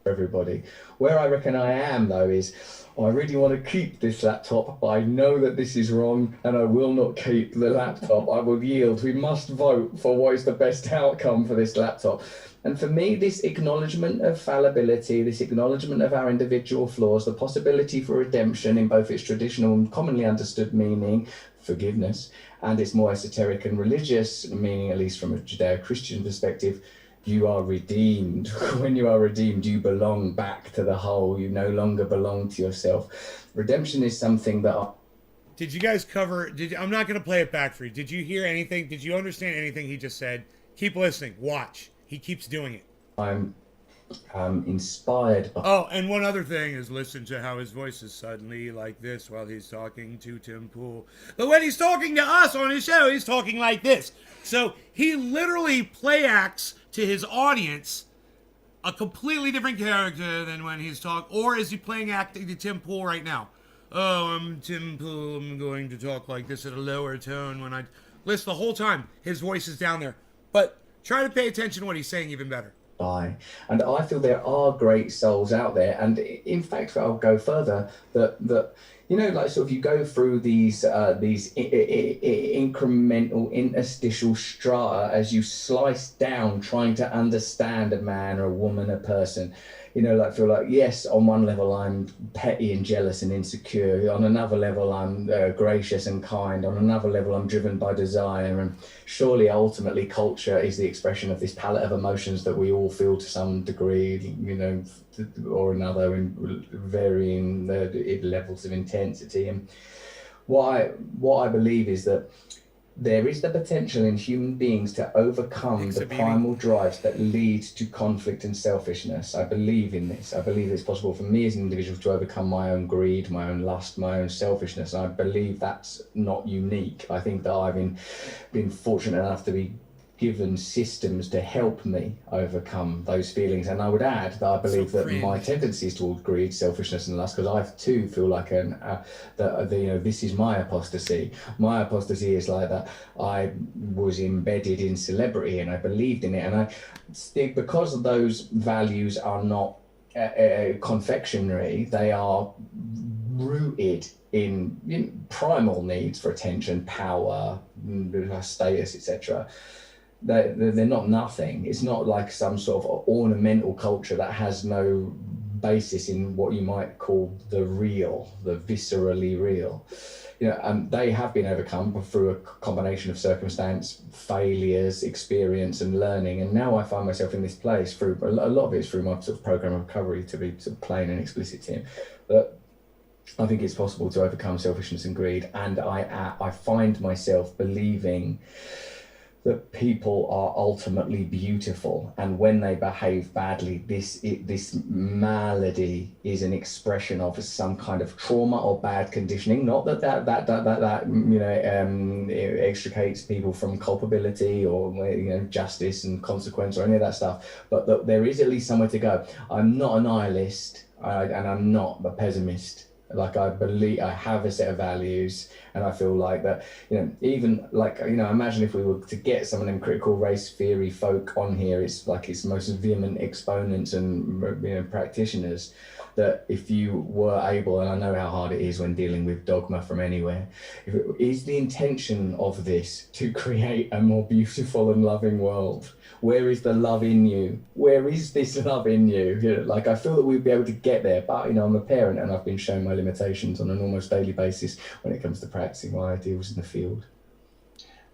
Everybody. Where I reckon I am, though, is I really want to keep this laptop, but I know that this is wrong, and I will not keep the laptop. I will yield. We must vote for what is the best outcome for this laptop. And for me, this acknowledgement of fallibility, this acknowledgement of our individual flaws, the possibility for redemption in both its traditional and commonly understood meaning, forgiveness, and its more esoteric and religious meaning, at least from a Judeo-Christian perspective, you are redeemed. When you are redeemed, you belong back to the whole. You no longer belong to yourself. Redemption is something that... Did you guys cover... I'm not going to play it back for you. Did you hear anything? Did you understand anything he just said? Keep listening. Watch. He keeps doing it. I'm inspired by... Oh, and one other thing is listen to how his voice is suddenly like this while he's talking to Tim Pool. But when he's talking to us on his show, he's talking like this. So he literally play acts to his audience a completely different character than when he's talking. Or is he playing acting to Tim Pool right now? Oh, I'm Tim Pool. I'm going to talk like this at a lower tone when I... Listen, the whole time, his voice is down there. But try to pay attention to what he's saying even better. And I feel there are great souls out there, and in fact I'll go further, that you know, like sort of you go through these incremental interstitial strata as you slice down trying to understand a man or a woman, a person. like feel like, yes, on one level I'm petty and jealous and insecure. On another level I'm gracious and kind. On another level I'm driven by desire. And surely ultimately culture is the expression of this palette of emotions that we all feel to some degree, or another, in varying levels of intensity. And what I believe is that there is the potential in human beings to overcome the primal drives that lead to conflict and selfishness. I believe in this. I believe it's possible for me as an individual to overcome my own greed, my own lust, my own selfishness. And I believe that's not unique. I think that I've been fortunate enough to be given systems to help me overcome those feelings. And I would add that I believe that my tendencies towards greed, selfishness and lust, because I too feel like this is my apostasy. My apostasy is like that I was embedded in celebrity and I believed in it, and because those values are not confectionery, they are rooted in primal needs for attention, power, status, etc. They're not nothing. It's not like some sort of ornamental culture that has no basis in what you might call the real, the viscerally real. They have been overcome through a combination of circumstance, failures, experience, and learning. And now I find myself in this place through a lot of it's through my sort of program of recovery, to be sort of plain and explicit, Tim. But I think it's possible to overcome selfishness and greed, and I find myself believing that people are ultimately beautiful, and when they behave badly, this malady is an expression of some kind of trauma or bad conditioning. Not that extricates people from culpability or justice and consequence or any of that stuff, but that there is at least somewhere to go. I'm not a nihilist, and I'm not a pessimist. Like, I believe I have a set of values, and I feel like that, even like, imagine if we were to get some of them critical race theory folk on here, it's like its most vehement exponents and practitioners, that if you were able, and I know how hard it is when dealing with dogma from anywhere, is the intention of this to create a more beautiful and loving world? Where is the love in you? Where is this love in you? Like, I feel that we'd be able to get there, but I'm a parent and I've been shown my limitations on an almost daily basis when it comes to practicing my ideals in the field.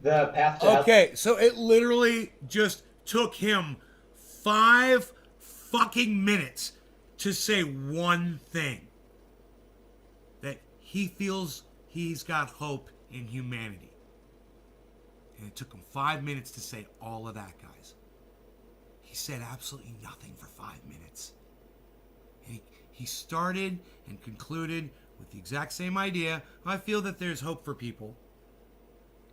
The path to Okay, so it literally just took him 5 fucking minutes to say one thing. That he feels he's got hope in humanity. And it took him 5 minutes to say all of that, guys. He said absolutely nothing for 5 minutes. And he started and concluded with the exact same idea. I feel that there's hope for people.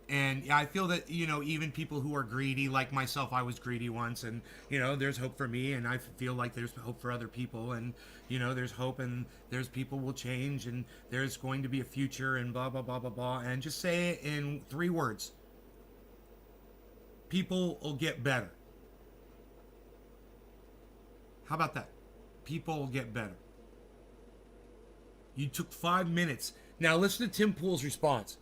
And I feel that, even people who are greedy, like myself, I was greedy once, and, there's hope for me, and I feel like there's hope for other people, and, there's hope, and there's people will change, and there's going to be a future, and blah, blah, blah, blah, blah, and just say it in 3 words. People will get better. How about that? People will get better. You took 5 minutes. Now listen to Tim Pool's response.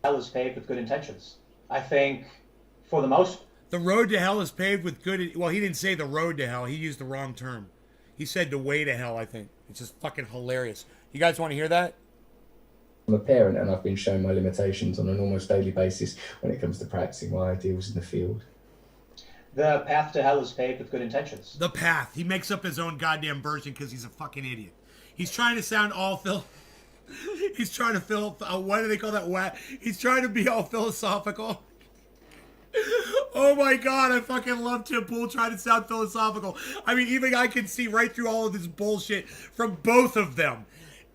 Hell is paved with good intentions. I think, for the most... The road to hell is paved with good... Well, he didn't say the road to hell. He used the wrong term. He said the way to hell, I think. It's just fucking hilarious. You guys want to hear that? I'm a parent and I've been shown my limitations on an almost daily basis when it comes to practicing my ideals in the field. The path to hell is paved with good intentions. The path. He makes up his own goddamn version because he's a fucking idiot. He's trying to sound all He's trying to what do they call that? He's trying to be all philosophical. Oh my god, I fucking love Tim Pool trying to sound philosophical. I mean, even I can see right through all of this bullshit from both of them.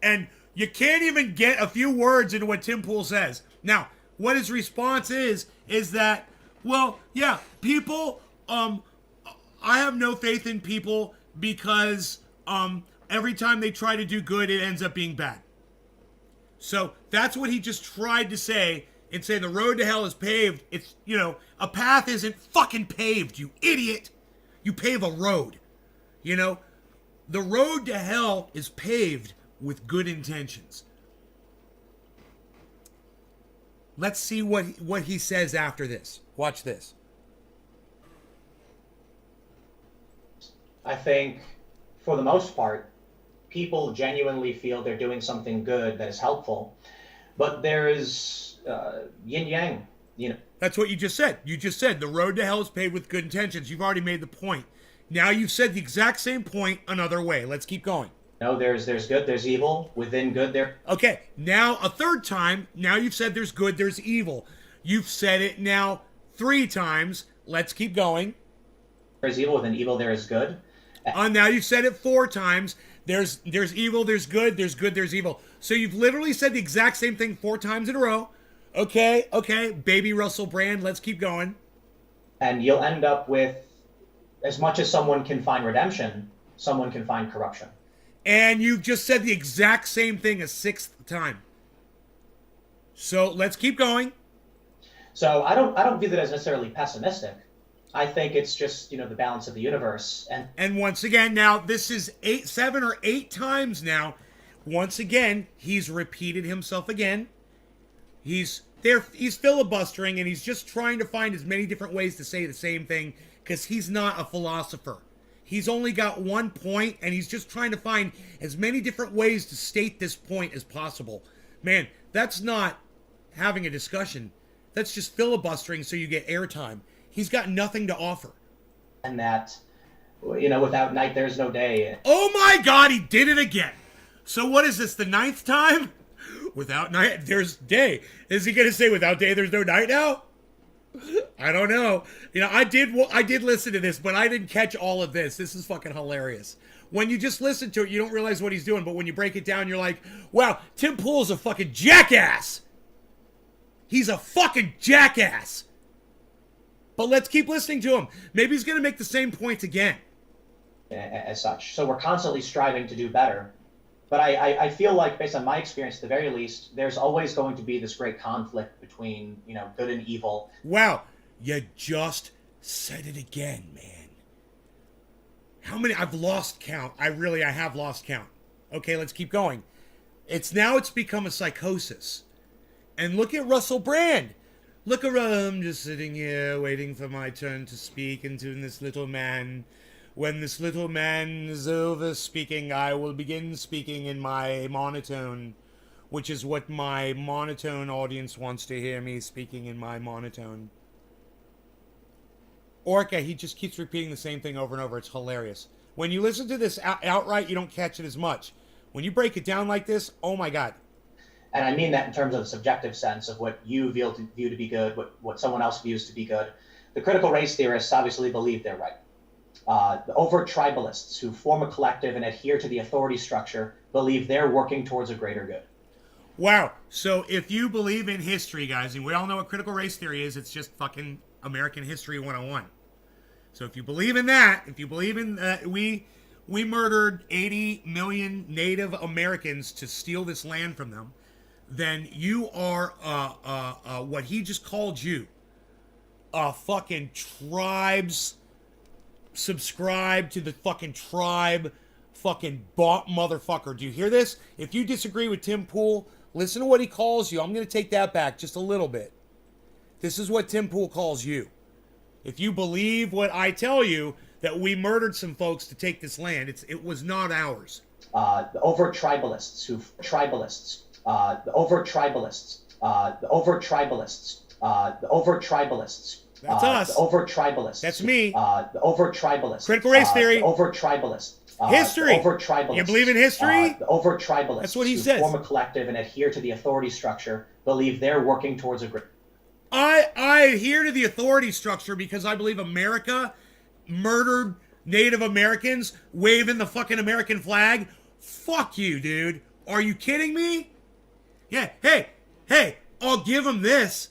And you can't even get a few words into what Tim Pool says. Now, what his response is that, well, yeah, people, I have no faith in people because every time they try to do good, it ends up being bad. So that's what he just tried to say, and say the road to hell is paved. It's, a path isn't fucking paved, you idiot. You pave a road. The road to hell is paved with good intentions. Let's see what he says after this. Watch this. I think, for the most part, people genuinely feel they're doing something good that is helpful, but there is yin yang. That's what you just said. You just said the road to hell is paved with good intentions. You've already made the point. Now you've said the exact same point another way. Let's keep going. No, there's good, there's evil. Within good, there. Okay, now a third time. Now you've said there's good, there's evil. You've said it now 3 times. Let's keep going. There's evil. Within evil, there is good. Now you've said it 4 times. There's evil, there's good, there's evil. So you've literally said the exact same thing 4 times in a row. Okay, baby Russell Brand, let's keep going. And you'll end up with, as much as someone can find redemption, someone can find corruption. And you've just said the exact same thing a 6th time. So let's keep going. So I don't view that as necessarily pessimistic. I think it's just, the balance of the universe. And once again, now this is 7 or 8 times now. Once again, he's repeated himself again. He's filibustering, and he's just trying to find as many different ways to say the same thing, because he's not a philosopher. He's only got one point, and he's just trying to find as many different ways to state this point as possible. Man, that's not having a discussion. That's just filibustering so you get airtime. He's got nothing to offer. And that, without night, there's no day. Oh my God, he did it again. So what is this, the 9th time? Without night, there's day. Is he going to say without day, there's no night now? I don't know. I did listen to this, but I didn't catch all of this. This is fucking hilarious. When you just listen to it, you don't realize what he's doing. But when you break it down, you're like, wow, Tim Pool's a fucking jackass. He's a fucking jackass. But let's keep listening to him. Maybe he's going to make the same point again. As such. So we're constantly striving to do better. But I feel like, based on my experience, at the very least, there's always going to be this great conflict between, good and evil. Wow, you just said it again, man. How many? I've lost count. I have lost count. Okay, let's keep going. It's become a psychosis. And look at Russell Brand. Look around, I'm just sitting here waiting for my turn to speak, and to this little man. When this little man is over speaking, I will begin speaking in my monotone, which is what my monotone audience wants to hear me speaking in my monotone. Orca, he just keeps repeating the same thing over and over. It's hilarious. When you listen to this outright, you don't catch it as much. When you break it down like this, oh my God. And I mean that in terms of the subjective sense of what you view to be good, what someone else views to be good. The critical race theorists obviously believe they're right. The overt tribalists who form a collective and adhere to the authority structure believe they're working towards a greater good. Wow. So if you believe in history, guys, and we all know what critical race theory is, it's just fucking American History 101. So if you believe in that, if you believe in we murdered 80 million Native Americans to steal this land from them, then you are what he just called you, fucking tribes. Subscribe to the fucking tribe, fucking bought motherfucker. Do you hear this? If you disagree with Tim Pool, listen to what he calls you. I'm going to take that back just a little bit. This is what Tim Pool calls you. If you believe what I tell you, that we murdered some folks to take this land, it was not ours. The overt tribalists the overt tribalists. That's us. The overt tribalists. That's me. The overt tribalists. Critical race theory. The overt tribalists. History. The overt tribalists. You believe in history? The overt tribalists. That's what he who says. Form a collective and adhere to the authority structure believe they're working towards a great. I adhere to the authority structure because I believe America murdered Native Americans waving the fucking American flag. Fuck you, dude. Are you kidding me? Yeah, hey, I'll give him this.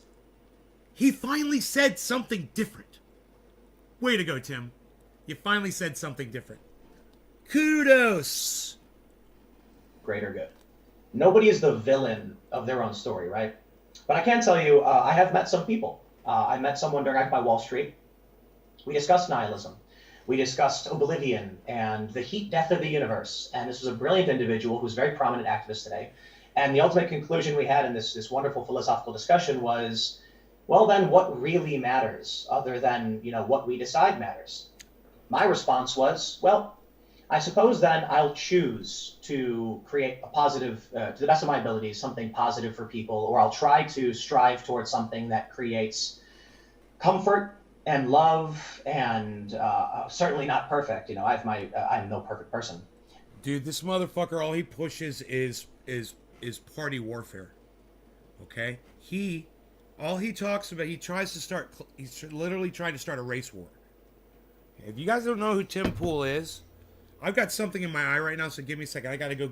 He finally said something different. Way to go, Tim. You finally said something different. Kudos. Greater good. Nobody is the villain of their own story, right? But I can tell you, I have met some people. I met someone during Occupy Wall Street. We discussed nihilism. We discussed oblivion and the heat death of the universe. And this was a brilliant individual who's a very prominent activist today. And the ultimate conclusion we had in this wonderful philosophical discussion was, well, then what really matters other than, what we decide matters? My response was, well, I suppose then I'll choose to create a positive, to the best of my abilities, something positive for people, or I'll try to strive towards something that creates comfort and love, and certainly not perfect. You know, I'm no perfect person. Dude, this motherfucker, all he pushes is party warfare. Okay? All he talks about, he's literally trying to start a race war. If you guys don't know who Tim Pool is, I've got something in my eye right now, so give me a second. I gotta go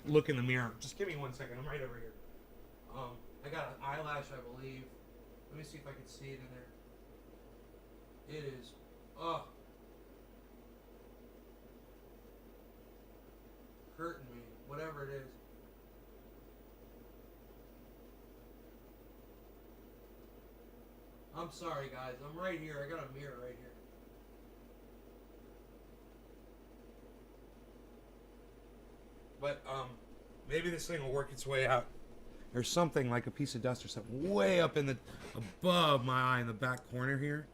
look in the mirror. Just give me 1 second. I'm right over here. I got an eyelash, I believe. Let me see if I can see it in there. It is. Hurting me. Whatever it is. I'm sorry, guys. I'm right here. I got a mirror right here. But, maybe this thing will work its way out. There's something like a piece of dust or something way up in above my eye in the back corner here.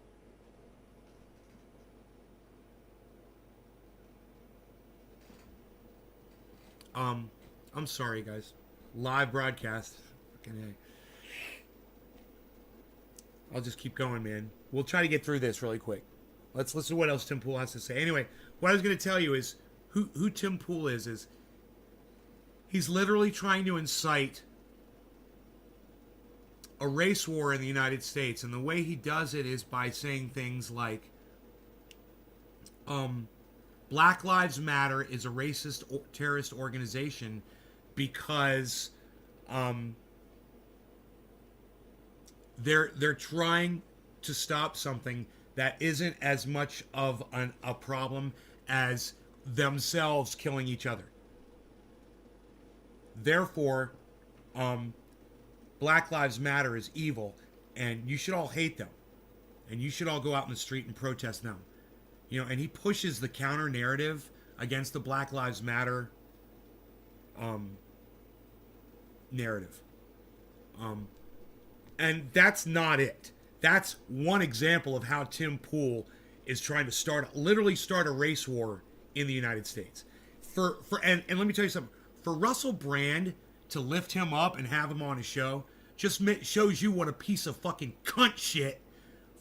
I'm sorry, guys. Live broadcast. Fucking A. I'll just keep going, man. We'll try to get through this really quick. Let's listen to what else Tim Pool has to say. Anyway, what I was going to tell you is who Tim Pool is he's literally trying to incite a race war in the United States, and the way he does it is by saying things like, Black Lives Matter is a racist terrorist organization because they're trying to stop something that isn't as much of a problem as themselves killing each other. Therefore, Black Lives Matter is evil, and you should all hate them, and you should all go out in the street and protest them. You know, and he pushes the counter narrative against the Black Lives Matter narrative. And that's not it. That's one example of how Tim Pool is trying to literally start a race war in the United States. And let me tell you something. For Russell Brand to lift him up and have him on his show just shows you what a piece of fucking cunt shit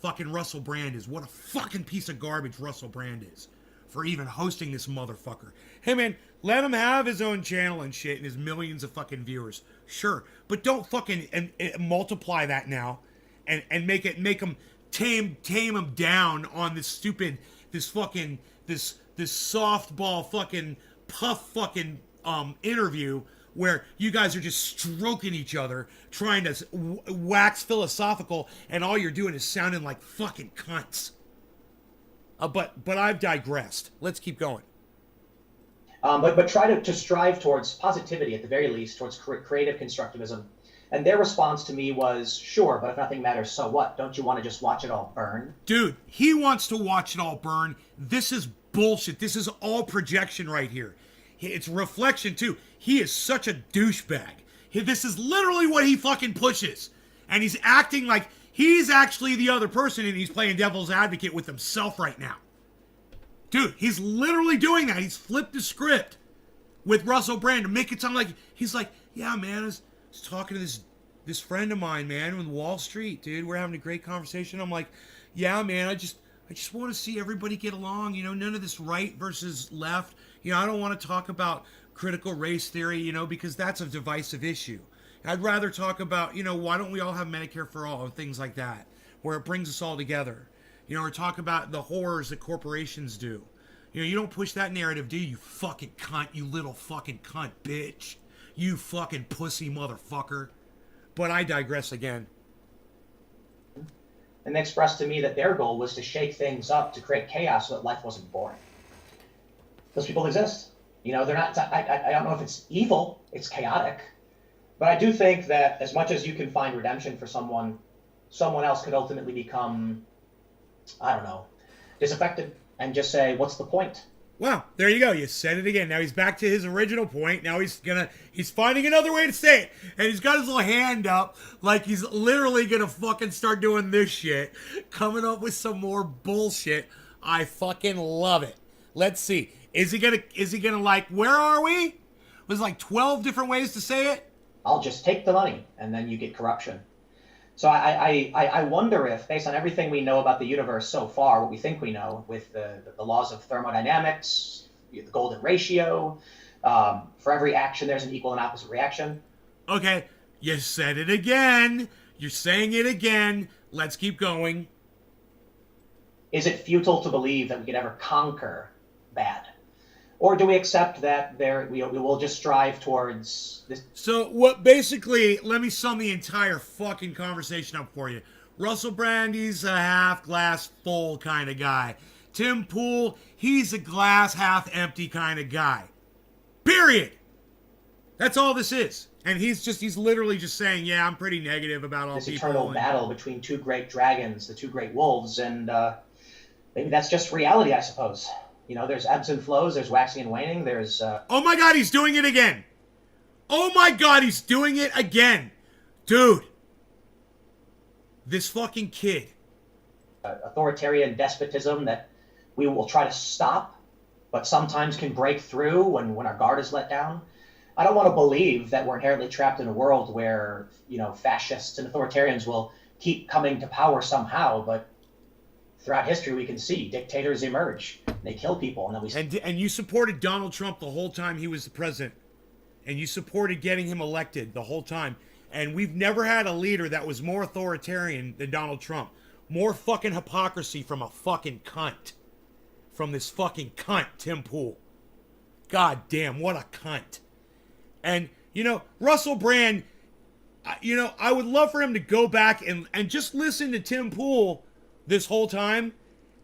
fucking Russell Brand is. What a fucking piece of garbage Russell Brand is for even hosting this motherfucker. Hey man, let him have his own channel and shit and his millions of fucking viewers. Sure, but don't fucking and multiply that now and make him tame him down on this stupid this softball fucking puff fucking interview where you guys are just stroking each other, trying to wax philosophical, and all you're doing is sounding like fucking cunts. But I've digressed. Let's keep going. But try to strive towards positivity at the very least, towards creative constructivism. And their response to me was, sure, but if nothing matters, so what? Don't you want to just watch it all burn? Dude, he wants to watch it all burn. This is bullshit. This is all projection right here. It's reflection, too. He is such a douchebag. This is literally what he fucking pushes. And he's acting like he's actually the other person, and he's playing devil's advocate with himself right now. Dude, he's literally doing that. He's flipped the script with Russell Brand to make it sound like he's like, yeah, man, I was talking to this friend of mine, man, in Wall Street, dude. We're having a great conversation. I'm like, yeah, man, I just want to see everybody get along. You know, none of this right versus left. You know, I don't want to talk about critical race theory, you know, because that's a divisive issue. I'd rather talk about, you know, why don't we all have Medicare for all and things like that, where it brings us all together. You know, or talk about the horrors that corporations do. You know, you don't push that narrative, do you fucking cunt, you little fucking cunt bitch. You fucking pussy motherfucker. But I digress again. And they expressed to me that their goal was to shake things up, to create chaos so that life wasn't boring. Those people exist. You know, they're not, I don't know if it's evil, it's chaotic. But I do think that as much as you can find redemption for someone else could ultimately become, I don't know, disaffected and just say, what's the point? Well, there you go. You said it again. Now he's back to his original point. Now he's finding another way to say it. And he's got his little hand up like he's literally gonna fucking start doing this shit, coming up with some more bullshit. I fucking love it. Let's see. Is he gonna like, where are we? Was like 12 different ways to say it? I'll just take the money, and then you get corruption. So I wonder if, based on everything we know about the universe so far, what we think we know, with the laws of thermodynamics, the golden ratio, for every action there's an equal and opposite reaction. Okay, you said it again. You're saying it again. Let's keep going. Is it futile to believe that we could ever conquer bad? Or do we accept that we will just strive towards this? So what? Basically, let me sum the entire fucking conversation up for you. Russell Brand, he's a half glass full kind of guy. Tim Pool, he's a glass half empty kind of guy. Period. That's all this is. And he's literally just saying, yeah, I'm pretty negative about all This people. Eternal battle between two great dragons, the two great wolves, and maybe that's just reality, I suppose. You know, there's ebbs and flows, there's waxing and waning, there's... Oh my God, he's doing it again. Oh my God, he's doing it again. Dude. This fucking kid. Authoritarian despotism that we will try to stop, but sometimes can break through when our guard is let down. I don't want to believe that we're inherently trapped in a world where, you know, fascists and authoritarians will keep coming to power somehow, but throughout history we can see dictators emerge. They kill people, and then And you supported Donald Trump the whole time he was the president. And you supported getting him elected the whole time. And we've never had a leader that was more authoritarian than Donald Trump. More fucking hypocrisy from a fucking cunt. From this fucking cunt, Tim Pool. God damn, what a cunt. And, you know, Russell Brand, you know, I would love for him to go back and just listen to Tim Pool this whole time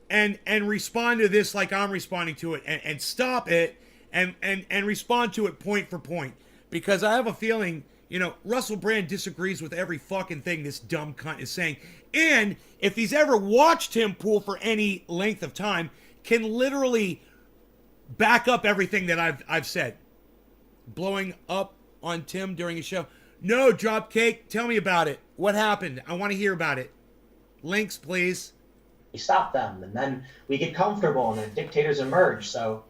and respond to this like I'm responding to it, and stop it and respond to it point for point. Because I have a feeling, you know, Russell Brand disagrees with every fucking thing this dumb cunt is saying. And if he's ever watched Tim Pool for any length of time, can literally back up everything that I've said. Blowing up on Tim during a show. No, Dropcake, tell me about it. What happened? I want to hear about it. Links, please. we stop them, and then we get comfortable, and then dictators emerge. So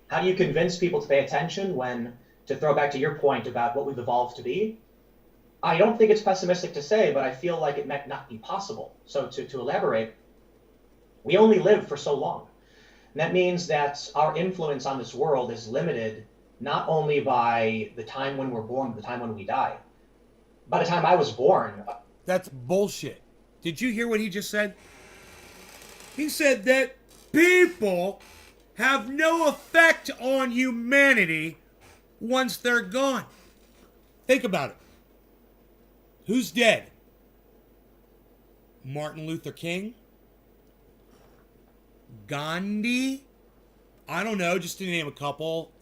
how do you convince people to pay attention when, to throw back to your point about what we've evolved to be, I don't think it's pessimistic to say, but I feel like it might not be possible. So to elaborate, we only live for so long. And that means that our influence on this world is limited not only by the time when we're born, but the time when we die. By the time I was born... That's bullshit. Did you hear what he just said? He said that people have no effect on humanity once they're gone. Think about it. Who's dead? Martin Luther King? Gandhi? I don't know, just to name a couple.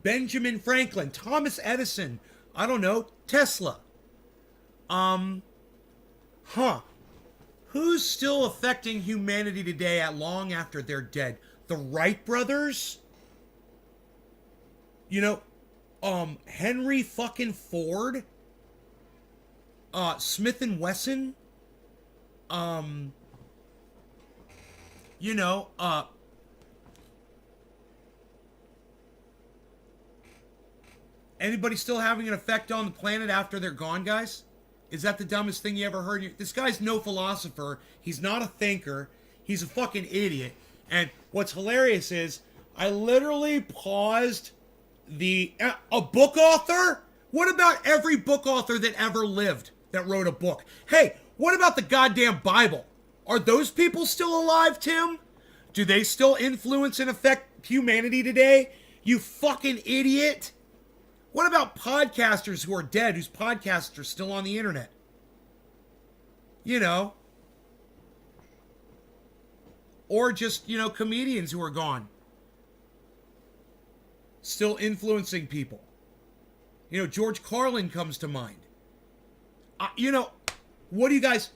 Benjamin Franklin, Thomas Edison, I don't know, Tesla. Who's still affecting humanity today at long after they're dead? The Wright brothers? You know, Henry fucking Ford? Smith and Wesson? You know, anybody still having an effect on the planet after they're gone, guys? Is that the dumbest thing you ever heard? This guy's no philosopher. He's not a thinker. He's a fucking idiot. And what's hilarious is I literally paused a book author? What about every book author that ever lived that wrote a book? Hey, what about the goddamn Bible? Are those people still alive, Tim? Do they still influence and affect humanity today? You fucking idiot. What about podcasters who are dead, whose podcasts are still on the internet? You know. Or just, you know, comedians who are gone. Still influencing people. You know, George Carlin comes to mind. You know, what do you guys...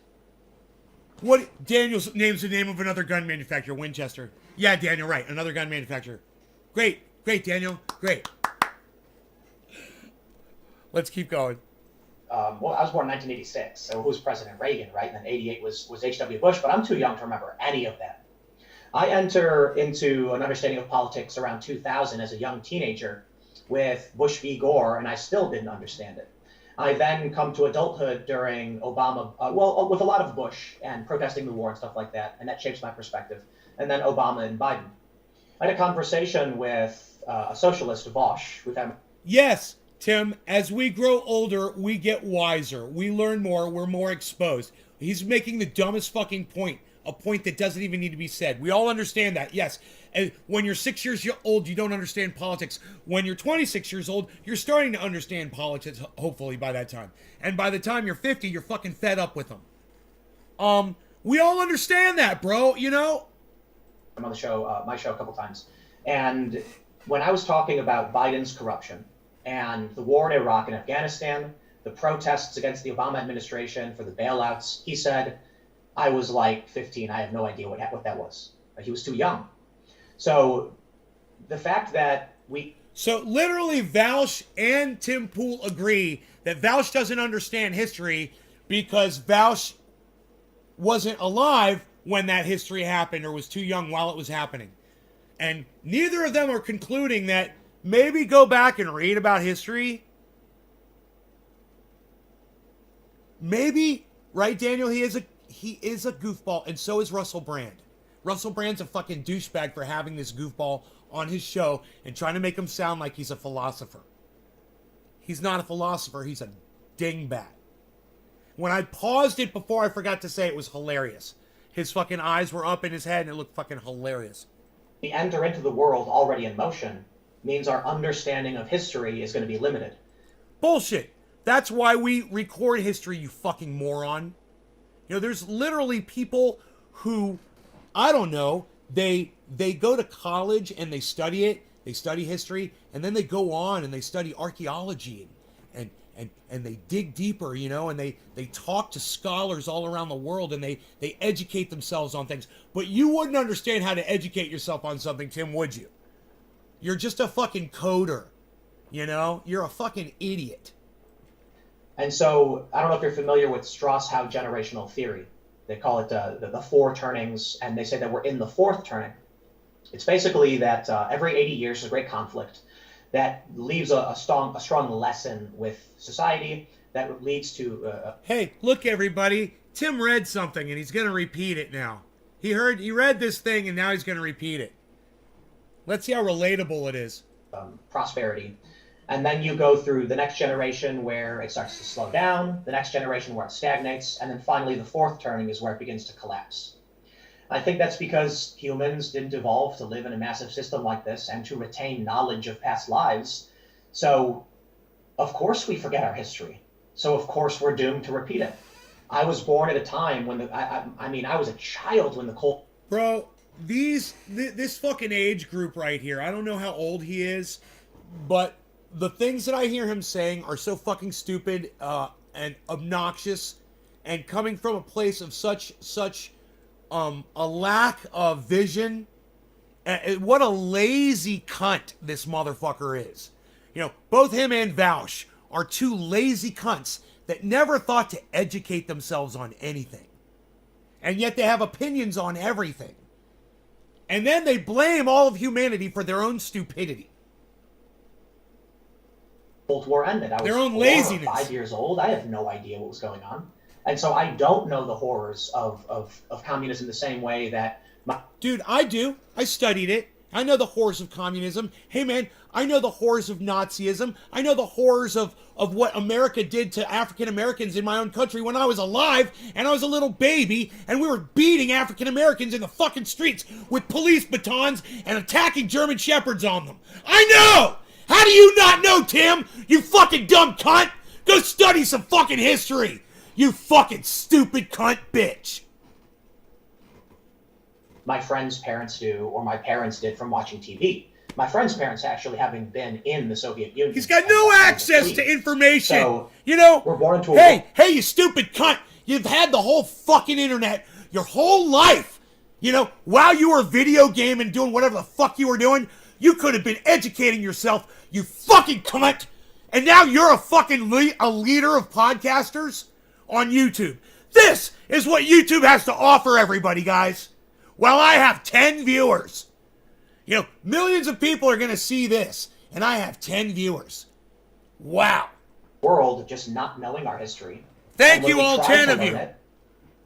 Daniel names the name of another gun manufacturer, Winchester. Yeah, Daniel, right. Another gun manufacturer. Great, Daniel. Great. Let's keep going. Well, I was born in 1986, so who's President Reagan, right? And then 88 was H.W. Bush, but I'm too young to remember any of that. I enter into an understanding of politics around 2000 as a young teenager with Bush v. Gore, and I still didn't understand it. I then come to adulthood during Obama, with a lot of Bush and protesting the war and stuff like that, and that shapes my perspective. And then Obama and Biden. I had a conversation with a socialist, Vosh. We've had. Yes, Tim, as we grow older, we get wiser. We learn more. We're more exposed. He's making the dumbest fucking point, a point that doesn't even need to be said. We all understand that, yes. And when you're 6 years old, you don't understand politics. When you're 26 years old, you're starting to understand politics, hopefully, by that time. And by the time you're 50, you're fucking fed up with them. We all understand that, bro, you know? I'm on the show, my show a couple times. And when I was talking about Biden's corruption and the war in Iraq and Afghanistan, the protests against the Obama administration for the bailouts, he said, I was like 15. I have no idea what that was. He was too young. So the fact that So literally Vaush and Tim Pool agree that Vaush doesn't understand history because Vaush wasn't alive when that history happened or was too young while it was happening. And neither of them are concluding that maybe go back and read about history. Maybe, right, Daniel? He is a goofball, and so is Russell Brand. Russell Brand's a fucking douchebag for having this goofball on his show and trying to make him sound like he's a philosopher. He's not a philosopher, he's a dingbat. When I paused it before, I forgot to say it was hilarious. His fucking eyes were up in his head and it looked fucking hilarious. we enter into the world already in motion means our understanding of history is going to be limited. Bullshit. That's why we record history, you fucking moron. You know, there's literally people who, I don't know, they go to college and they study it, they study history, and then they go on and they study archaeology and they dig deeper, you know, and they talk to scholars all around the world and they educate themselves on things. But you wouldn't understand how to educate yourself on something, Tim, would you? You're just a fucking coder, you know? You're a fucking idiot. And so, I don't know if you're familiar with Strauss-Howe generational theory. They call it the four turnings, and they say that we're in the fourth turning. It's basically that every 80 years there's a great conflict that leaves a strong lesson with society that leads to... Hey, look everybody, Tim read something and he's going to repeat it now. He read this thing and now he's going to repeat it. Let's see how relatable it is. prosperity. And then you go through the next generation where it starts to slow down, the next generation where it stagnates, and then finally the fourth turning is where it begins to collapse. I think that's because humans didn't evolve to live in a massive system like this and to retain knowledge of past lives. So, of course we forget our history. So, of course we're doomed to repeat it. I was born at a time when I was a child when the Cold... Bro, this fucking age group right here, I don't know how old he is, but the things that I hear him saying are so fucking stupid and obnoxious, and coming from a place of such a lack of vision. What a lazy cunt this motherfucker is. You know, both him and Vaush are two lazy cunts that never thought to educate themselves on anything. And yet they have opinions on everything. And then they blame all of humanity for their own stupidity. Cold War ended. I was Their own 4 laziness. or 5 years old. I have no idea what was going on. And so I don't know the horrors of communism the same way that... Dude, I do. I studied it. I know the horrors of communism. Hey, man, I know the horrors of Nazism. I know the horrors of what America did to African Americans in my own country when I was alive and I was a little baby and we were beating African Americans in the fucking streets with police batons and attacking German shepherds on them. I know! How do you not know, Tim? You fucking dumb cunt! Go study some fucking history! You fucking stupid cunt bitch! my friends' parents do or my parents did from watching TV. My friend's parents actually having been in the Soviet Union. He's got no access to information. So, you know, we're born into a... Hey, you stupid cunt. You've had the whole fucking internet your whole life. You know, while you were video gaming, doing whatever the fuck you were doing, you could have been educating yourself, you fucking cunt. And now you're a fucking a leader of podcasters on YouTube. This is what YouTube has to offer everybody, guys. Well, I have 10 viewers. You know, millions of people are going to see this, and I have 10 viewers. Wow. World just not knowing our history. Thank And when you, we all try 10 to of you. learn it,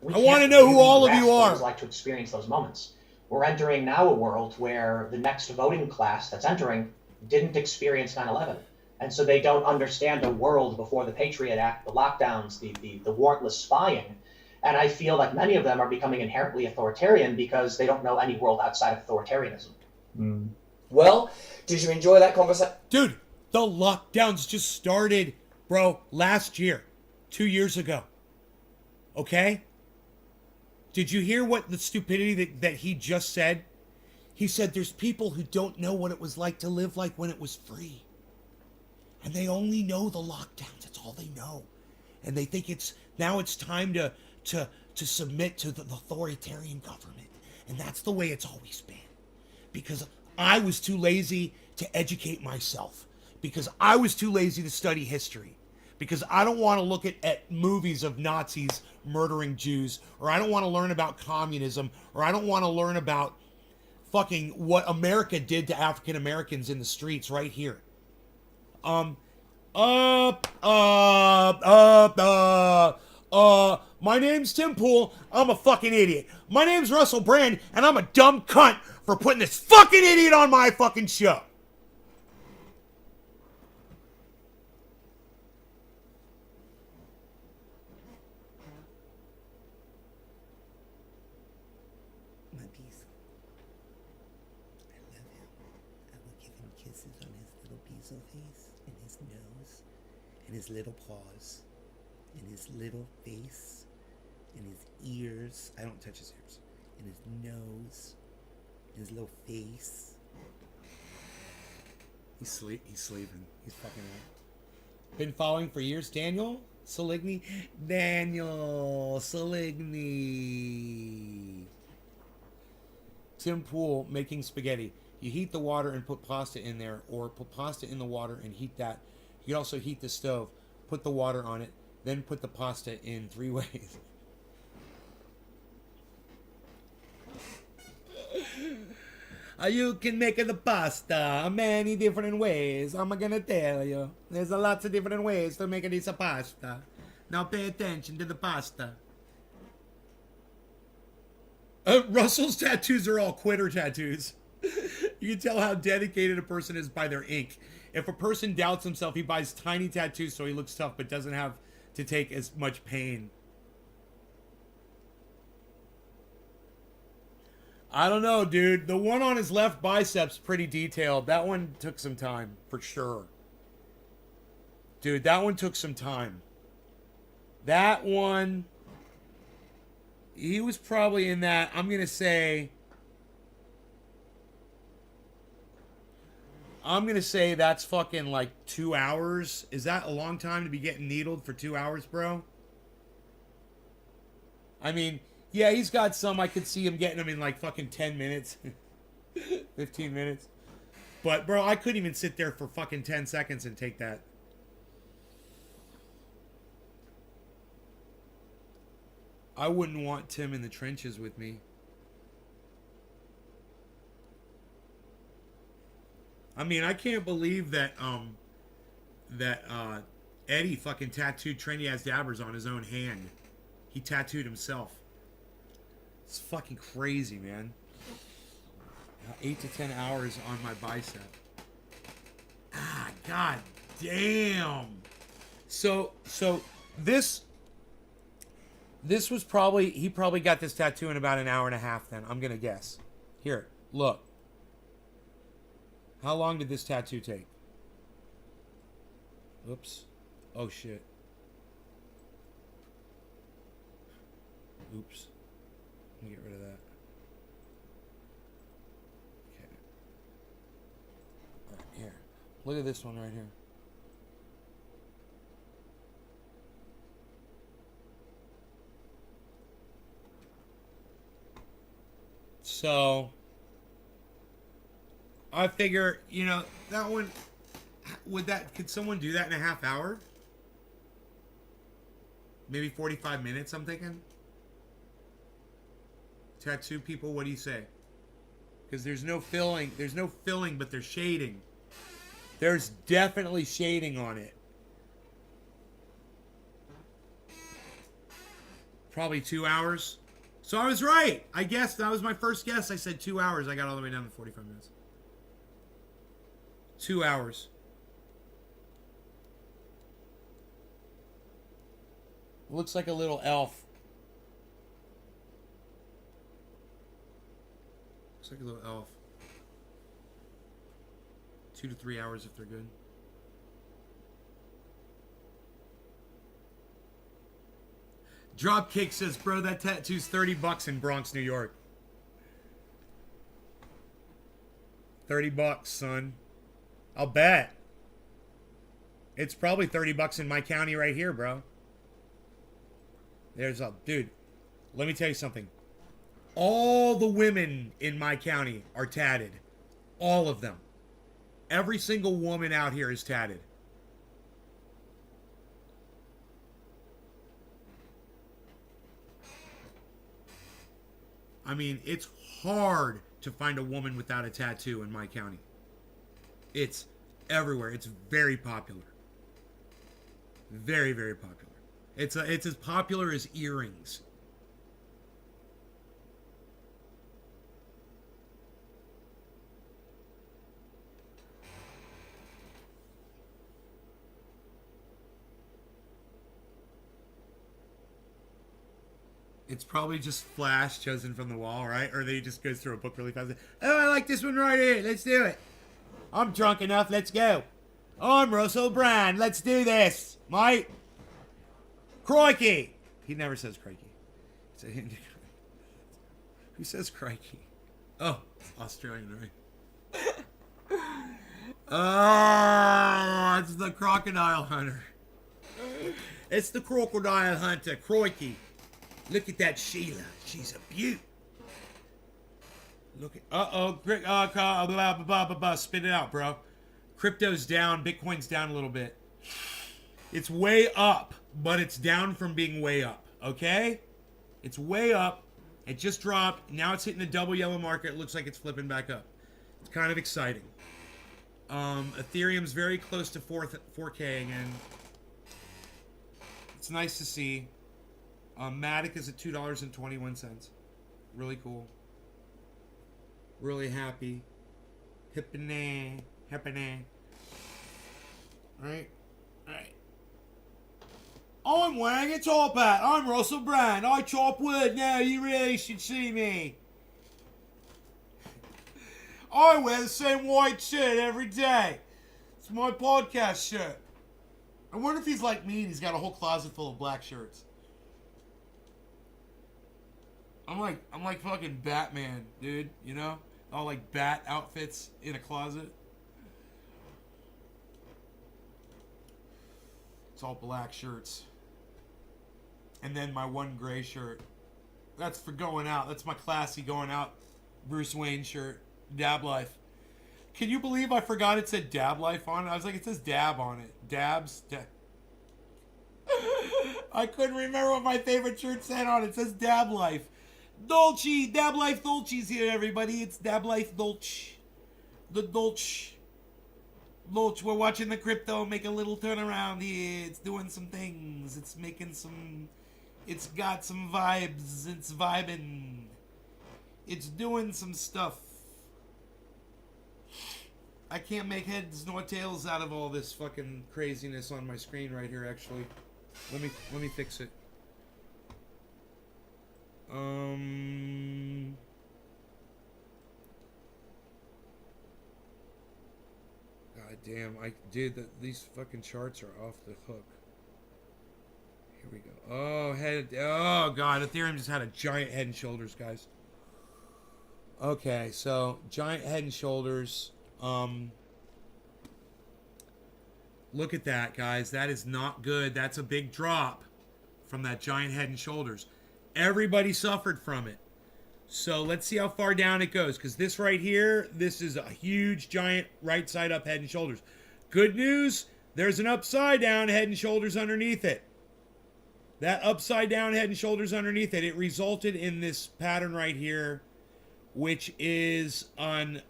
we I want to can't know who really all of you grasp what are. it's like to experience those moments. We're entering now a world where the next voting class that's entering didn't experience 9/11. And so they don't understand a world before the Patriot Act, the lockdowns, the warrantless spying. And I feel like many of them are becoming inherently authoritarian because they don't know any world outside of authoritarianism. Well, did you enjoy that conversation? Dude, the lockdowns just started, bro, last year, 2 years ago. Okay? Did you hear what the stupidity that he just said? He said there's people who don't know what it was like to live like when it was free. And they only know the lockdowns. That's all they know. And they think now it's time to submit to the authoritarian government. And that's the way it's always been. Because I was too lazy to educate myself. Because I was too lazy to study history. Because I don't want to look at movies of Nazis murdering Jews. Or I don't want to learn about communism. Or I don't want to learn about fucking what America did to African Americans in the streets right here. My name's Tim Pool. I'm a fucking idiot. My name's Russell Brand, and I'm a dumb cunt for putting this fucking idiot on my fucking show. My piece. I love him. I will give him kisses on his little bezel face, and his nose, and his little paws, and his little face, and his ears. I don't touch his ears. And his nose, and his little face. He's sleeping. He's fucking out. Been following for years. Daniel Saligny. Daniel Saligny. Tim Pool making spaghetti. You heat the water and put pasta in there, or put pasta in the water and heat that. You can also heat the stove, put the water on it, then put the pasta in 3 ways. You can make the pasta many different ways. I'm gonna tell you. There's lots of different ways to make this pasta. Now pay attention to the pasta. Russell's tattoos are all quitter tattoos. You can tell how dedicated a person is by their ink. If a person doubts himself, he buys tiny tattoos so he looks tough but doesn't have to take as much pain. I don't know, dude. The one on his left bicep's pretty detailed. That one took some time, for sure. Dude, that one took some time. That one... He was probably in that, I'm going to say that's fucking like 2 hours. Is that a long time to be getting needled for 2 hours, bro? I mean, yeah, he's got some. I could see him getting them in like fucking 10 minutes. 15 minutes. But, bro, I couldn't even sit there for fucking 10 seconds and take that. I wouldn't want Tim in the trenches with me. I mean, I can't believe that Eddie fucking tattooed Trendy Ass Dabbers on his own hand. He tattooed himself. It's fucking crazy, man. 8 to 10 hours on my bicep. Ah, god damn. So this was probably, he probably got this tattoo in about an hour and a half then, I'm gonna guess. Here, look. How long did this tattoo take? Oops. Oh shit. Oops. Let me get rid of that. Okay. Alright, here. Look at this one right here. So, I figure, you know, that one, could someone do that in a half hour? Maybe 45 minutes, I'm thinking. Tattoo people, what do you say? Because there's no filling. There's no filling, but there's shading. There's definitely shading on it. Probably 2 hours. So I was right. I guessed. That was my first guess. I said 2 hours. I got all the way down to 45 minutes. 2 hours. Looks like a little elf. Looks like a little elf. 2 to 3 hours if they're good. Dropkick says, bro, that tattoo's $30 in Bronx, New York. $30, son. I'll bet. It's probably $30 in my county right here, bro. There's a dude. Let me tell you something. All the women in my county are tatted. All of them. Every single woman out here is tatted. I mean, it's hard to find a woman without a tattoo in my county. It's everywhere. It's very popular. Very, very popular. It's as popular as earrings. It's probably just Flash chosen from the wall, right? Or they just goes through a book really fast. Oh, I like this one right here. Let's do it. I'm drunk enough. Let's go. I'm Russell Brand. Let's do this, mate. Crikey. He never says crikey. Who says crikey? Oh, it's Australian, right? Oh, it's the crocodile hunter. It's the crocodile hunter. Crikey. Look at that Sheila. She's a beaut. Look at... Spit it out, bro. Crypto's down. Bitcoin's down a little bit. It's way up, but it's down from being way up. Okay? It's way up. It just dropped. Now it's hitting a double yellow market. It looks like it's flipping back up. It's kind of exciting. Ethereum's very close to 4K again. It's nice to see. Matic is at $2.21. Really cool. Really happy. Hippity. Right? Right. I'm wearing a top hat. I'm Russell Brand. I chop wood. Now you really should see me. I wear the same white shirt every day. It's my podcast shirt. I wonder if he's like me and he's got a whole closet full of black shirts. I'm like fucking Batman, dude, you know? All like bat outfits in a closet. It's all black shirts. And then my one gray shirt. That's for going out. That's my classy going out Bruce Wayne shirt. Dab Life. Can you believe I forgot it said Dab Life on it? I was like, it says Dab on it. Dabs. I couldn't remember what my favorite shirt said on it. It says Dab Life. Dolce, Dab Life Dolce's here, everybody. It's Dab Life Dolce. The Dolce. Dolce, we're watching the crypto make a little turnaround here. It's doing some things. It's making some... It's got some vibes. It's vibing. It's doing some stuff. I can't make heads nor tails out of all this fucking craziness on my screen right here, actually. Let me fix it. God damn, these fucking charts are off the hook. Here we go. Oh god, Ethereum just had a giant head and shoulders, guys. Okay, so giant head and shoulders. Look at that, guys. That is not good. That's a big drop from that giant head and shoulders. Everybody suffered from it. So let's see how far down it goes. Because this right here, this is a huge, giant right side up head and shoulders. Good news, there's an upside down head and shoulders underneath it. That upside down head and shoulders underneath it, it resulted in this pattern right here, which is on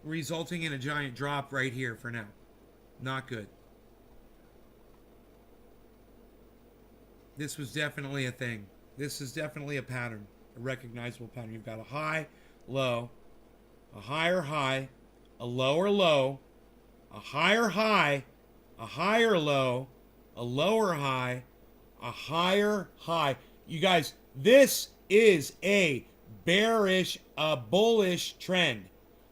resulting in a giant drop right here for now. Not good. This was definitely a thing. This is definitely a pattern, a recognizable pattern. You've got a high, low, a higher high, a lower low, a higher high, a higher low, a lower high, a higher high. You guys, this is a bearish, a bullish trend.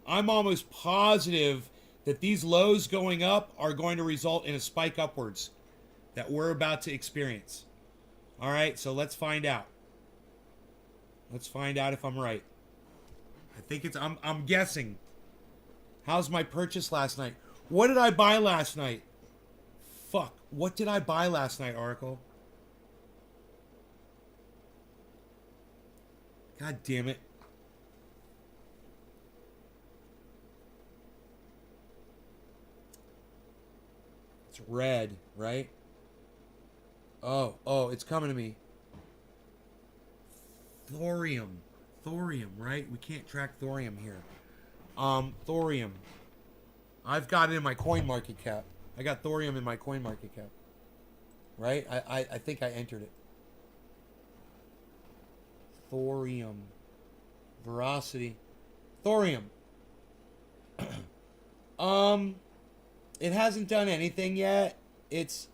I'm almost positive that these lows going up are going to result in a spike upwards that we're about to experience. All right, so let's find out. Let's find out if I'm right. I think it's, I'm guessing. How's my purchase last night? What did I buy last night? Fuck, what did I buy last night, Oracle? God damn it. It's red, right? Oh, it's coming to me. Thorium, right? We can't track thorium here. Thorium. I've got it in my coin market cap. I got thorium in my coin market cap. Right? I think I entered it. Thorium. Veracity. Thorium. It hasn't done anything yet. It's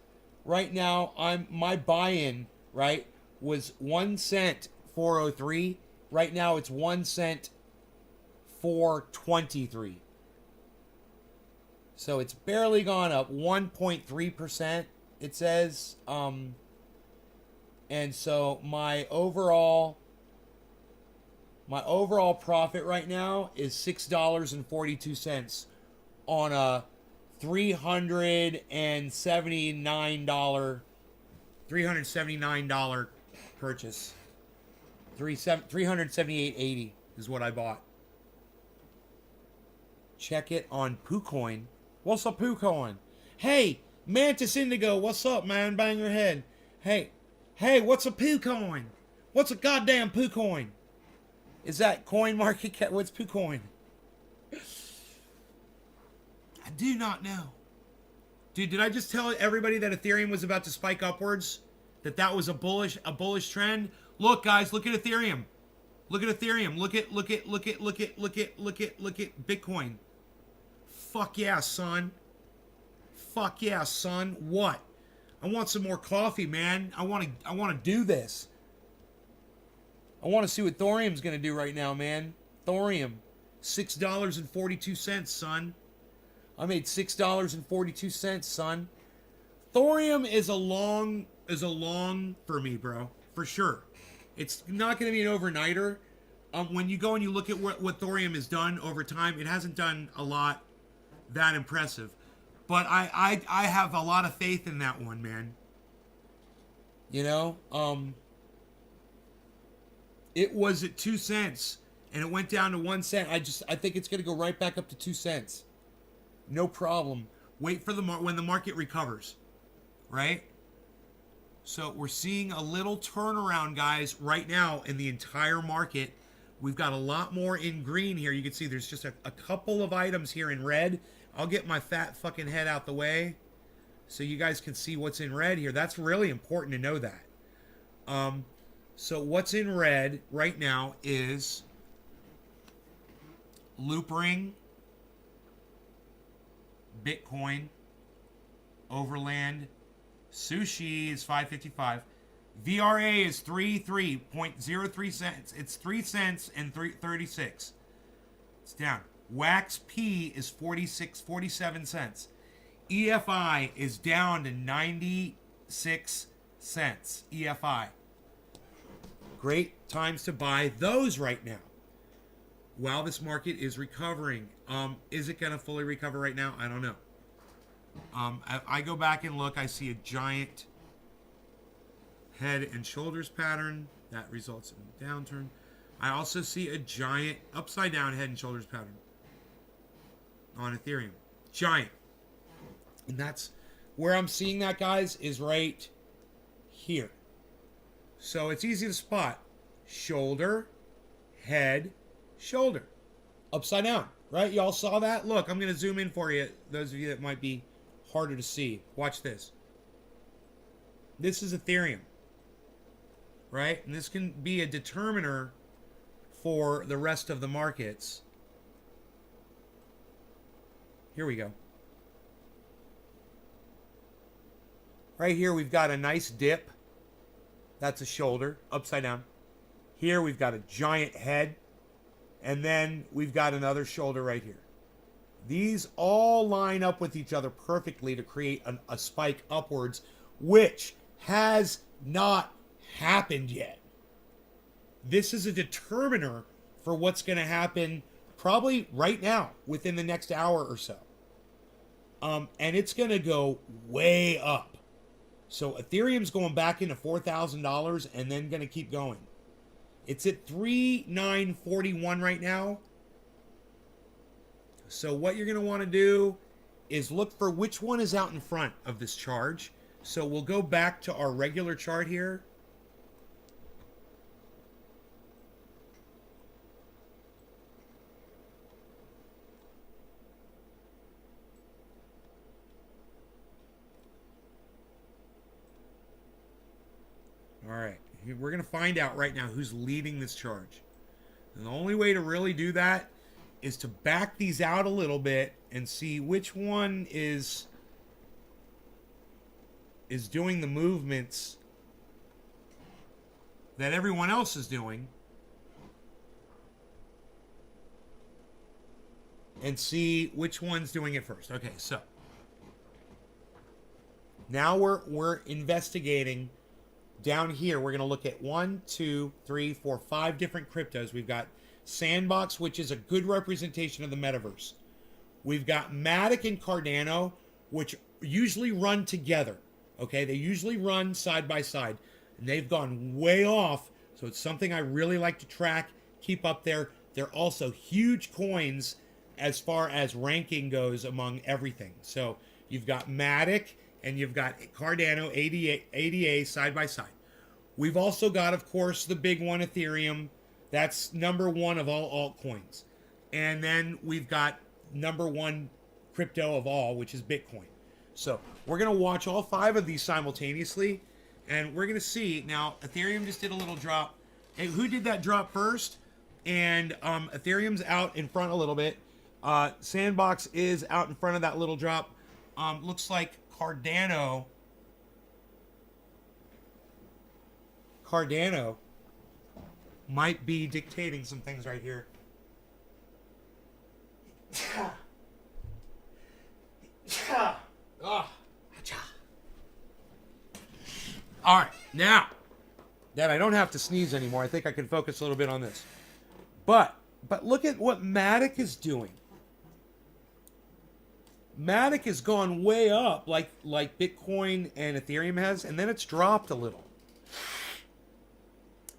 right now my buy-in, right, was 1 cent 403. Right now it's 1 cent 423. So it's barely gone up 1.3%, it says. And so my overall profit right now is $6.42 on a $379 purchase. $378.80 is what I bought. Check it on PooCoin. What's up, PooCoin? Hey, Mantis Indigo, what's up, man? Bang your head. Hey, what's a PooCoin? What's a goddamn PooCoin? Is that coin market cap? What's PooCoin? I do not know. Dude, did I just tell everybody that Ethereum was about to spike upwards? That was a bullish trend? Look, guys, look at Ethereum. Look at Ethereum. Look at Bitcoin. Fuck yeah, son. Fuck yeah, son. What? I want some more coffee, man. I want to do this. I want to see what thorium's going to do right now, man. Thorium, $6.42, son. I made $6.42, son. Thorium is a long for me, bro, for sure. It's not going to be an overnighter. When you go and you look at what thorium has done over time, it hasn't done a lot that impressive. But I have a lot of faith in that one, man. You know, it was at 2 cents and it went down to 1 cent. I think it's going to go right back up to 2 cents. No problem. Wait for when the market recovers, right? So we're seeing a little turnaround, guys, right now in the entire market. We've got a lot more in green here. You can see there's just a couple of items here in red. I'll get my fat fucking head out the way so you guys can see what's in red here. That's really important to know that. So what's in red right now is Loop Ring, Bitcoin, Overland, Sushi is 5.55. VRA is 3.03 cents. It's 3 cents and 36. It's down. Wax P is 47 cents. EFI is down to 96 cents. EFI. Great times to buy those right now while this market is recovering. Is it going to fully recover right now? I don't know. I go back and look, I see a giant head and shoulders pattern that results in a downturn. I also see a giant upside down head and shoulders pattern on Ethereum. Giant. And that's where I'm seeing that, guys, is right here. So it's easy to spot. Shoulder, head, shoulder. Upside down, right? Y'all saw that? Look, I'm going to zoom in for you, those of you that might be harder to see. Watch this. This is Ethereum, right? And this can be a determiner for the rest of the markets. Here we go. Right here, we've got a nice dip. That's a shoulder, upside down. Here, we've got a giant head. And then we've got another shoulder right here. These all line up with each other perfectly to create a spike upwards, which has not happened yet. This is a determiner for what's going to happen probably right now, within the next hour or so. And it's going to go way up. So Ethereum's going back into $4,000 and then going to keep going. It's at 3,941 right now. So what you're going to want to do is look for which one is out in front of this charge. So we'll go back to our regular chart here. All right, we're going to find out right now who's leading this charge. And the only way to really do that is to back these out a little bit and see which one is doing the movements that everyone else is doing, and see which one's doing it first. Okay, so now we're investigating. Down here, we're going to look at 1, 2, 3, 4, 5 different cryptos. We've got Sandbox, which is a good representation of the metaverse. We've got Matic and Cardano, which usually run together. Okay, they usually run side by side. And they've gone way off, so it's something I really like to track, keep up there. They're also huge coins as far as ranking goes among everything. So you've got Matic and you've got Cardano, ADA side by side. We've also got, of course, the big one, Ethereum. That's number one of all altcoins. And then we've got number one crypto of all, which is Bitcoin. So we're going to watch all 5 of these simultaneously, and we're going to see. Now, Ethereum just did a little drop. Hey, who did that drop first? And Ethereum's out in front a little bit. Sandbox is out in front of that little drop. Looks like Cardano might be dictating some things right here. All right, now that I don't have to sneeze anymore, I think I can focus a little bit on this. But look at what Matic is doing. Matic has gone way up like Bitcoin and Ethereum has, and then it's dropped a little.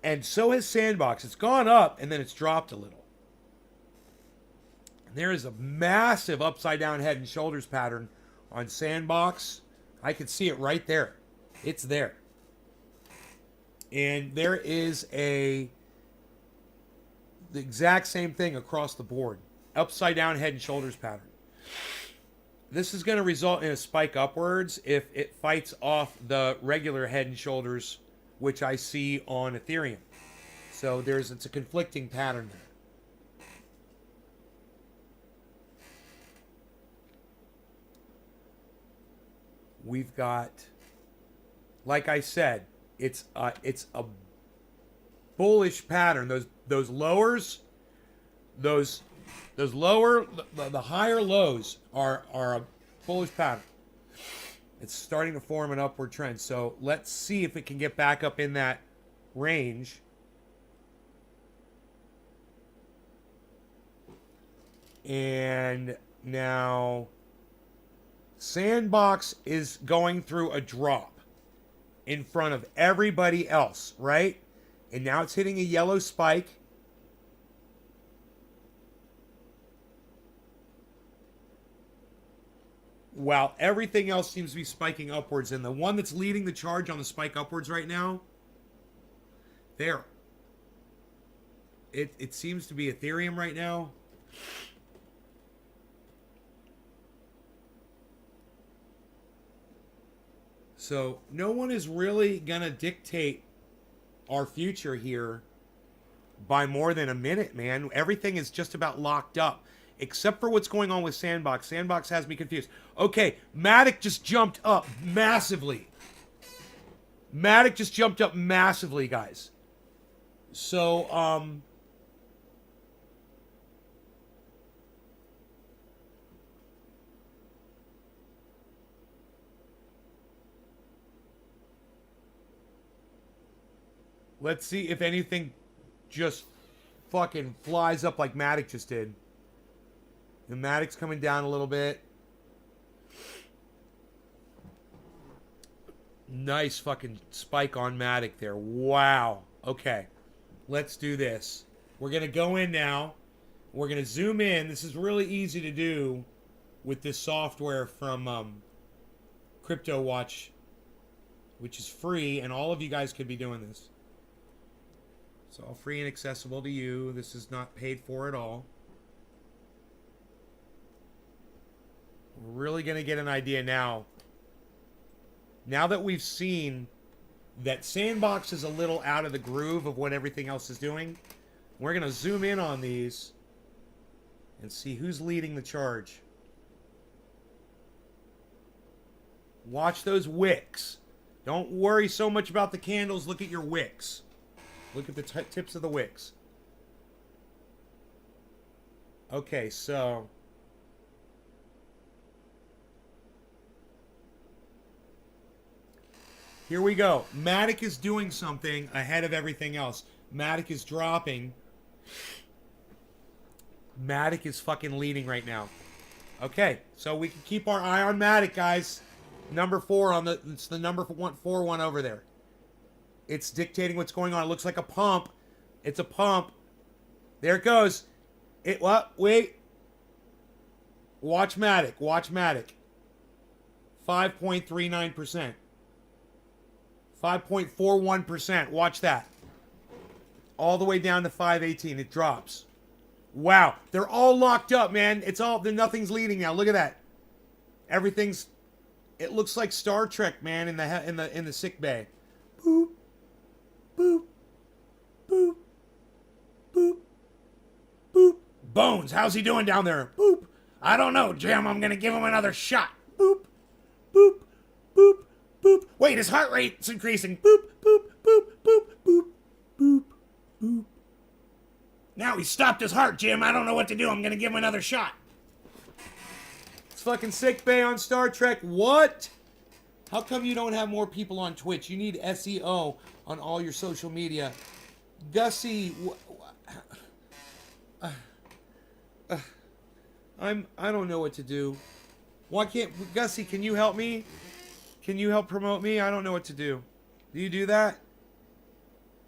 And so has Sandbox. It's gone up, and then it's dropped a little. And there is a massive upside-down head and shoulders pattern on Sandbox. I can see it right there. It's there. And there is the exact same thing across the board. Upside-down head and shoulders pattern. This is going to result in a spike upwards if it fights off the regular head and shoulders, which I see on Ethereum. So it's a conflicting pattern there. We've got, like I said, it's a bullish pattern. Those lowers, those lower, the higher lows are a bullish pattern. It's starting to form an upward trend. So let's see if it can get back up in that range. And now Sandbox is going through a drop in front of everybody else, right? And now it's hitting a yellow spike. while everything else seems to be spiking upwards, and the one that's leading the charge on the spike upwards right now, there. It seems to be Ethereum right now. So no one is really going to dictate our future here by more than a minute, man. Everything is just about locked up, except for what's going on with Sandbox. Sandbox has me confused. Okay, Matic just jumped up massively. Matic just jumped up massively, guys. So, let's see if anything just fucking flies up like Matic just did. The Matic's coming down a little bit. Nice fucking spike on Matic there. Wow. Okay. Let's do this. We're going to go in now. We're going to zoom in. This is really easy to do with this software from Crypto Watch, which is free, and all of you guys could be doing this. It's all free and accessible to you. This is not paid for at all. We're really going to get an idea now. Now that we've seen that Sandbox is a little out of the groove of what everything else is doing, we're going to zoom in on these and see who's leading the charge. Watch those wicks. Don't worry so much about the candles. Look at your wicks. Look at the tips of the wicks. Okay, so here we go. Matic is doing something ahead of everything else. Matic is dropping. Matic is fucking leading right now. Okay, so we can keep our eye on Matic, guys. Number 4 on the, it's the number 4 one over there. It's dictating what's going on. It looks like a pump. It's a pump. There it goes. It what? Wait. Watch Matic. Watch Matic. 5.39%. 5.41%. Watch that. All the way down to 5.18. It drops. Wow. They're all locked up, man. It's all, nothing's leading now. Look at that. Everything's, it looks like Star Trek, man, in the sick bay. Boop. Boop. Boop. Boop. Boop. Bones, how's he doing down there? Boop. I don't know, Jim. I'm going to give him another shot. Boop. Boop. Boop. Boop. Wait, his heart rate's increasing. Boop. Boop. Boop. Boop. Boop. Boop. Boop. Now he stopped his heart, Jim. I don't know what to do. I'm going to give him another shot. It's fucking sick bay on Star Trek. What? How come you don't have more people on Twitch? You need SEO on all your social media. Gussie, I don't know what to do. Why can't Gussie? Can you help me? Can you help promote me? I don't know what to do. Do you do that?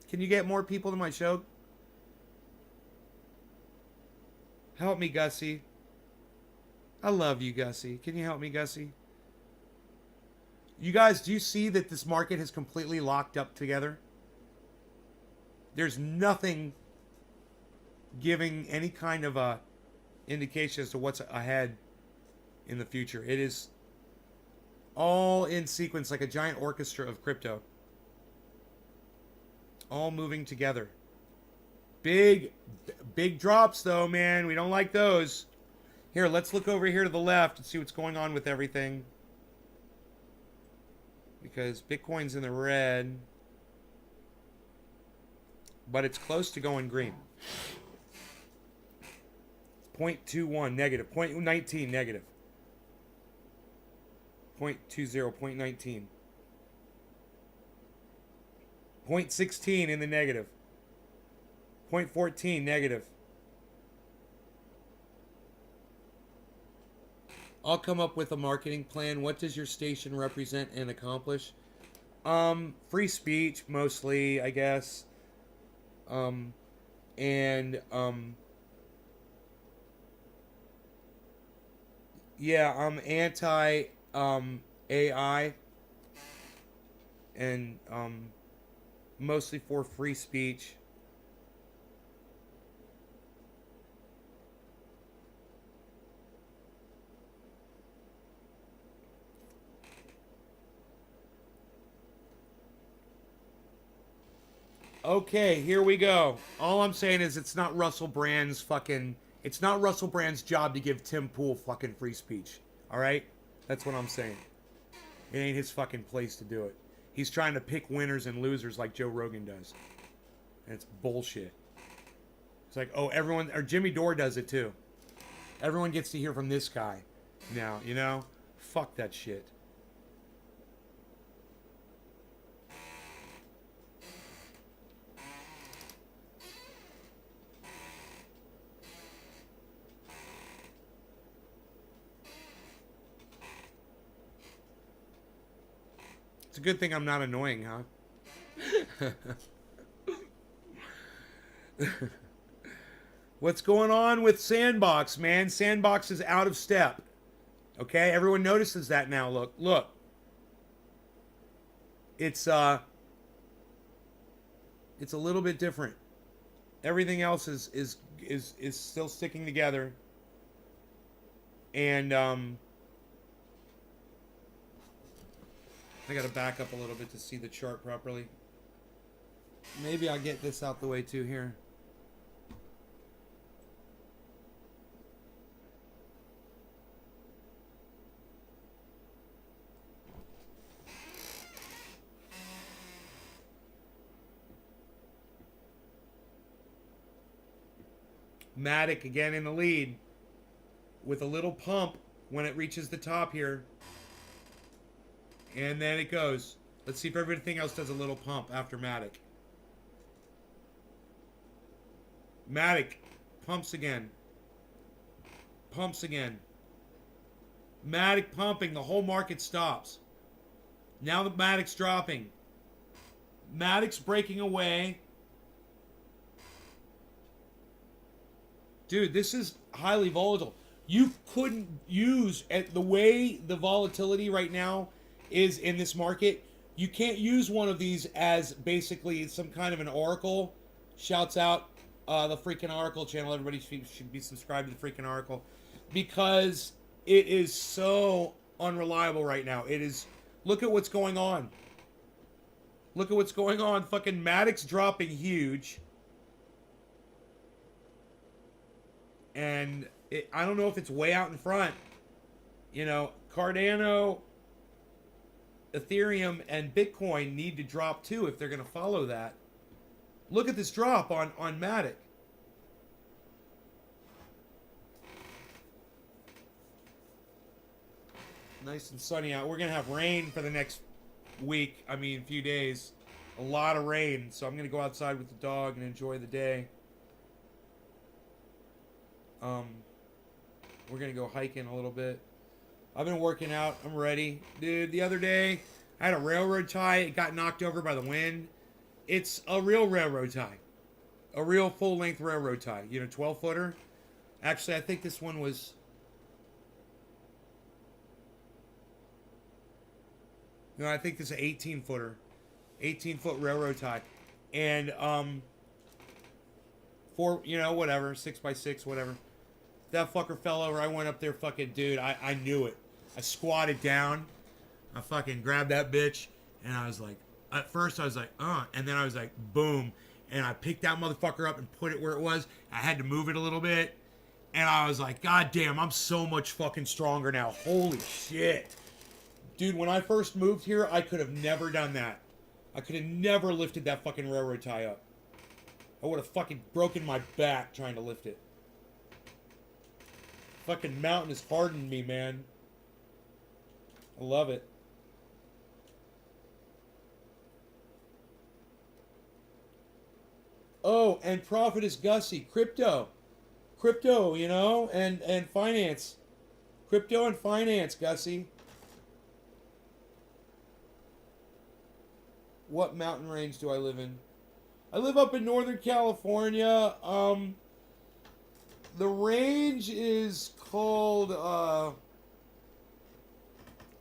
Can you get more people to my show? Help me, Gussie. I love you, Gussie. Can you help me, Gussie? You guys, do you see that this market has completely locked up together? There's nothing giving any kind of a indication as to what's ahead in the future. It is all in sequence like a giant orchestra of crypto. All moving together. Big drops though, man. We don't like those. Here, let's look over here to the left and see what's going on with everything. Because Bitcoin's in the red. But it's close to going green. 0.21 negative. 0.19 negative. 0.20, 0.19. 0.16 in the negative. 0.14 negative. I'll come up with a marketing plan. What does your station represent and accomplish? Free speech, mostly, I guess. Yeah, I'm anti AI and mostly for free speech. Okay, here we go. All I'm saying is it's not Russell Brand's fucking... It's not Russell Brand's job to give Tim Pool fucking free speech. Alright? That's what I'm saying. It ain't his fucking place to do it. He's trying to pick winners and losers like Joe Rogan does. And it's bullshit. It's like, oh, everyone... Or Jimmy Dore does it too. Everyone gets to hear from this guy now, you know? Fuck that shit. It's a good thing I'm not annoying, huh? What's going on with Sandbox, man? Sandbox is out of step. Okay? Everyone notices that now. Look. It's a little bit different. Everything else is still sticking together. And I gotta back up a little bit to see the chart properly. Maybe I'll get this out the way too here. Matic again in the lead with a little pump when it reaches the top here. And then it goes. Let's see if everything else does a little pump after Matic. Matic pumps again. Pumps again. Matic pumping. The whole market stops. Now the Matic's dropping. Matic's breaking away. Dude, this is highly volatile. You couldn't use, at the way the volatility right now is in this market, you can't use one of these as basically some kind of an oracle. Shouts out the freaking Oracle channel. Everybody should be subscribed to the freaking Oracle, because it is so unreliable right now. It is. Look at what's going on. Look at what's going on. Fucking Matic's dropping huge. And I don't know if it's way out in front. You know, Cardano, Ethereum, and Bitcoin need to drop too if they're going to follow that. Look at this drop on Matic. Nice and sunny out. We're going to have rain for the next week. I mean, few days. A lot of rain. So I'm going to go outside with the dog and enjoy the day. We're going to go hiking a little bit. I've been working out. I'm ready. Dude, the other day, I had a railroad tie. It got knocked over by the wind. It's a real railroad tie. A real full-length railroad tie. You know, 12-footer. Actually, I think this one was... No, I think this is an 18-footer. 18-foot railroad tie. And, for, you know, whatever. 6x6, whatever. That fucker fell over. I went up there, fucking, dude, I knew it. I squatted down. I fucking grabbed that bitch. And I was like, at first I was like, and then I was like, boom. And I picked that motherfucker up and put it where it was. I had to move it a little bit. And I was like, God damn, I'm so much fucking stronger now. Holy shit. Dude, when I first moved here, I could have never done that. I could have never lifted that fucking railroad tie up. I would have fucking broken my back trying to lift it. Fucking mountain has hardened me, man. I love it. Oh, and Profit is Gussie. Crypto, you know, and finance. Crypto and finance, Gussie. What mountain range do I live in? I live up in Northern California. The range is called,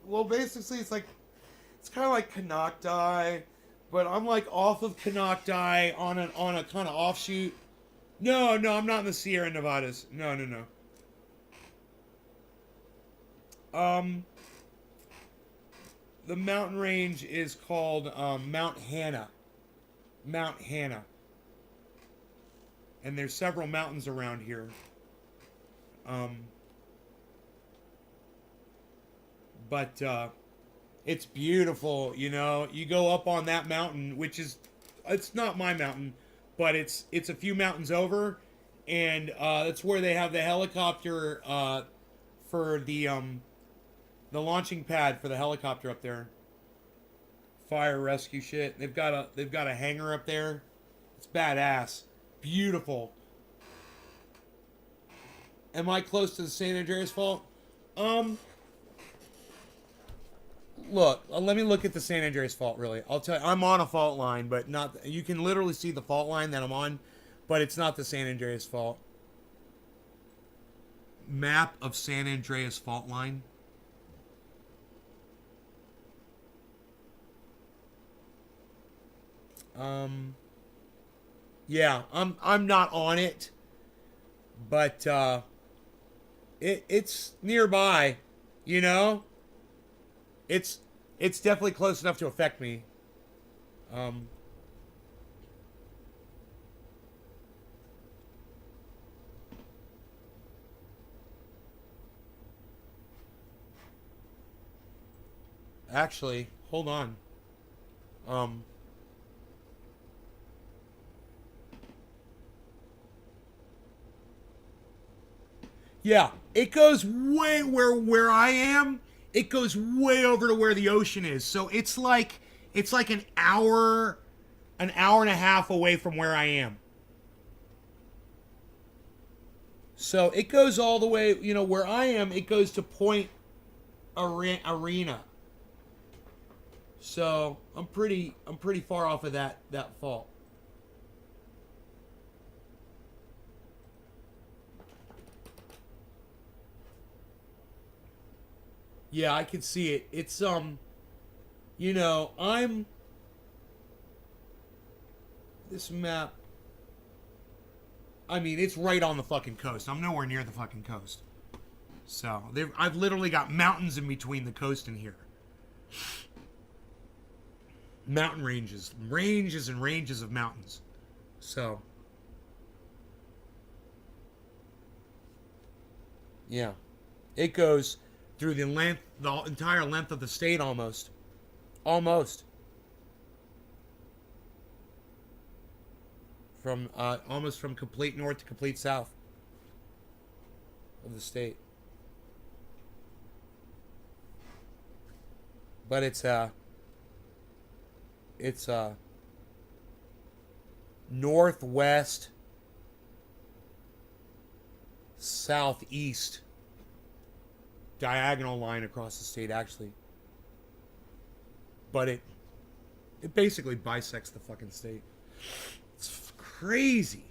well, basically, it's kind of like Canocti, but I'm like off of Canocti on a kind of offshoot. No, no, I'm not in the Sierra Nevadas. No, no, no. The mountain range is called Mount Hannah. Mount Hannah. And there's several mountains around here. But it's beautiful, you know. You go up on that mountain, which is, it's not my mountain, but it's a few mountains over, and that's where they have the helicopter for the launching pad for the helicopter up there. Fire rescue shit. They've got a hangar up there. It's badass. Beautiful. Am I close to the San Andreas Fault? Look, let me look at the San Andreas Fault, really. I'll tell you, I'm on a fault line, but not, you can literally see the fault line that I'm on, but it's not the San Andreas Fault. Map of San Andreas Fault line. Yeah, I'm not on it, but it's nearby, you know. It's definitely close enough to affect me. Actually, hold on. Yeah, it goes way where I am. It goes way over to where the ocean is. So it's like an hour and a half away from where I am. So it goes all the way, you know, where I am, it goes to Point Arena. So I'm pretty far off of that fault. Yeah, I can see it. It's you know, this map, I mean, it's right on the fucking coast. I'm nowhere near the fucking coast. So, I've literally got mountains in between the coast and here. Mountain ranges. Ranges and ranges of mountains. So, yeah. It goes through the entire length of the state almost. Almost. From, almost from complete north to complete south of the state. But it's northwest, southeast diagonal line across the state, actually. But it basically bisects the fucking state. It's crazy.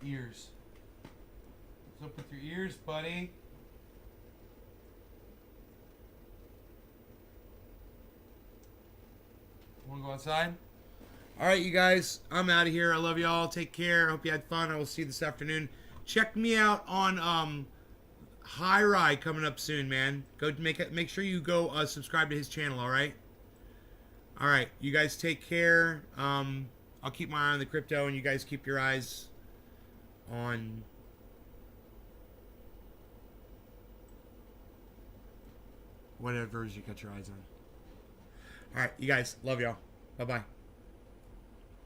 Ears. What's up with your ears, buddy? Want to go outside? All right, you guys. I'm out of here. I love y'all. Take care. I hope you had fun. I will see you this afternoon. Check me out on HighRye coming up soon, man. Go make sure you go subscribe to his channel. All right. All right. You guys take care. I'll keep my eye on the crypto, and you guys keep your eyes on whatever you got your eyes on. All right, you guys. Love y'all. Bye-bye.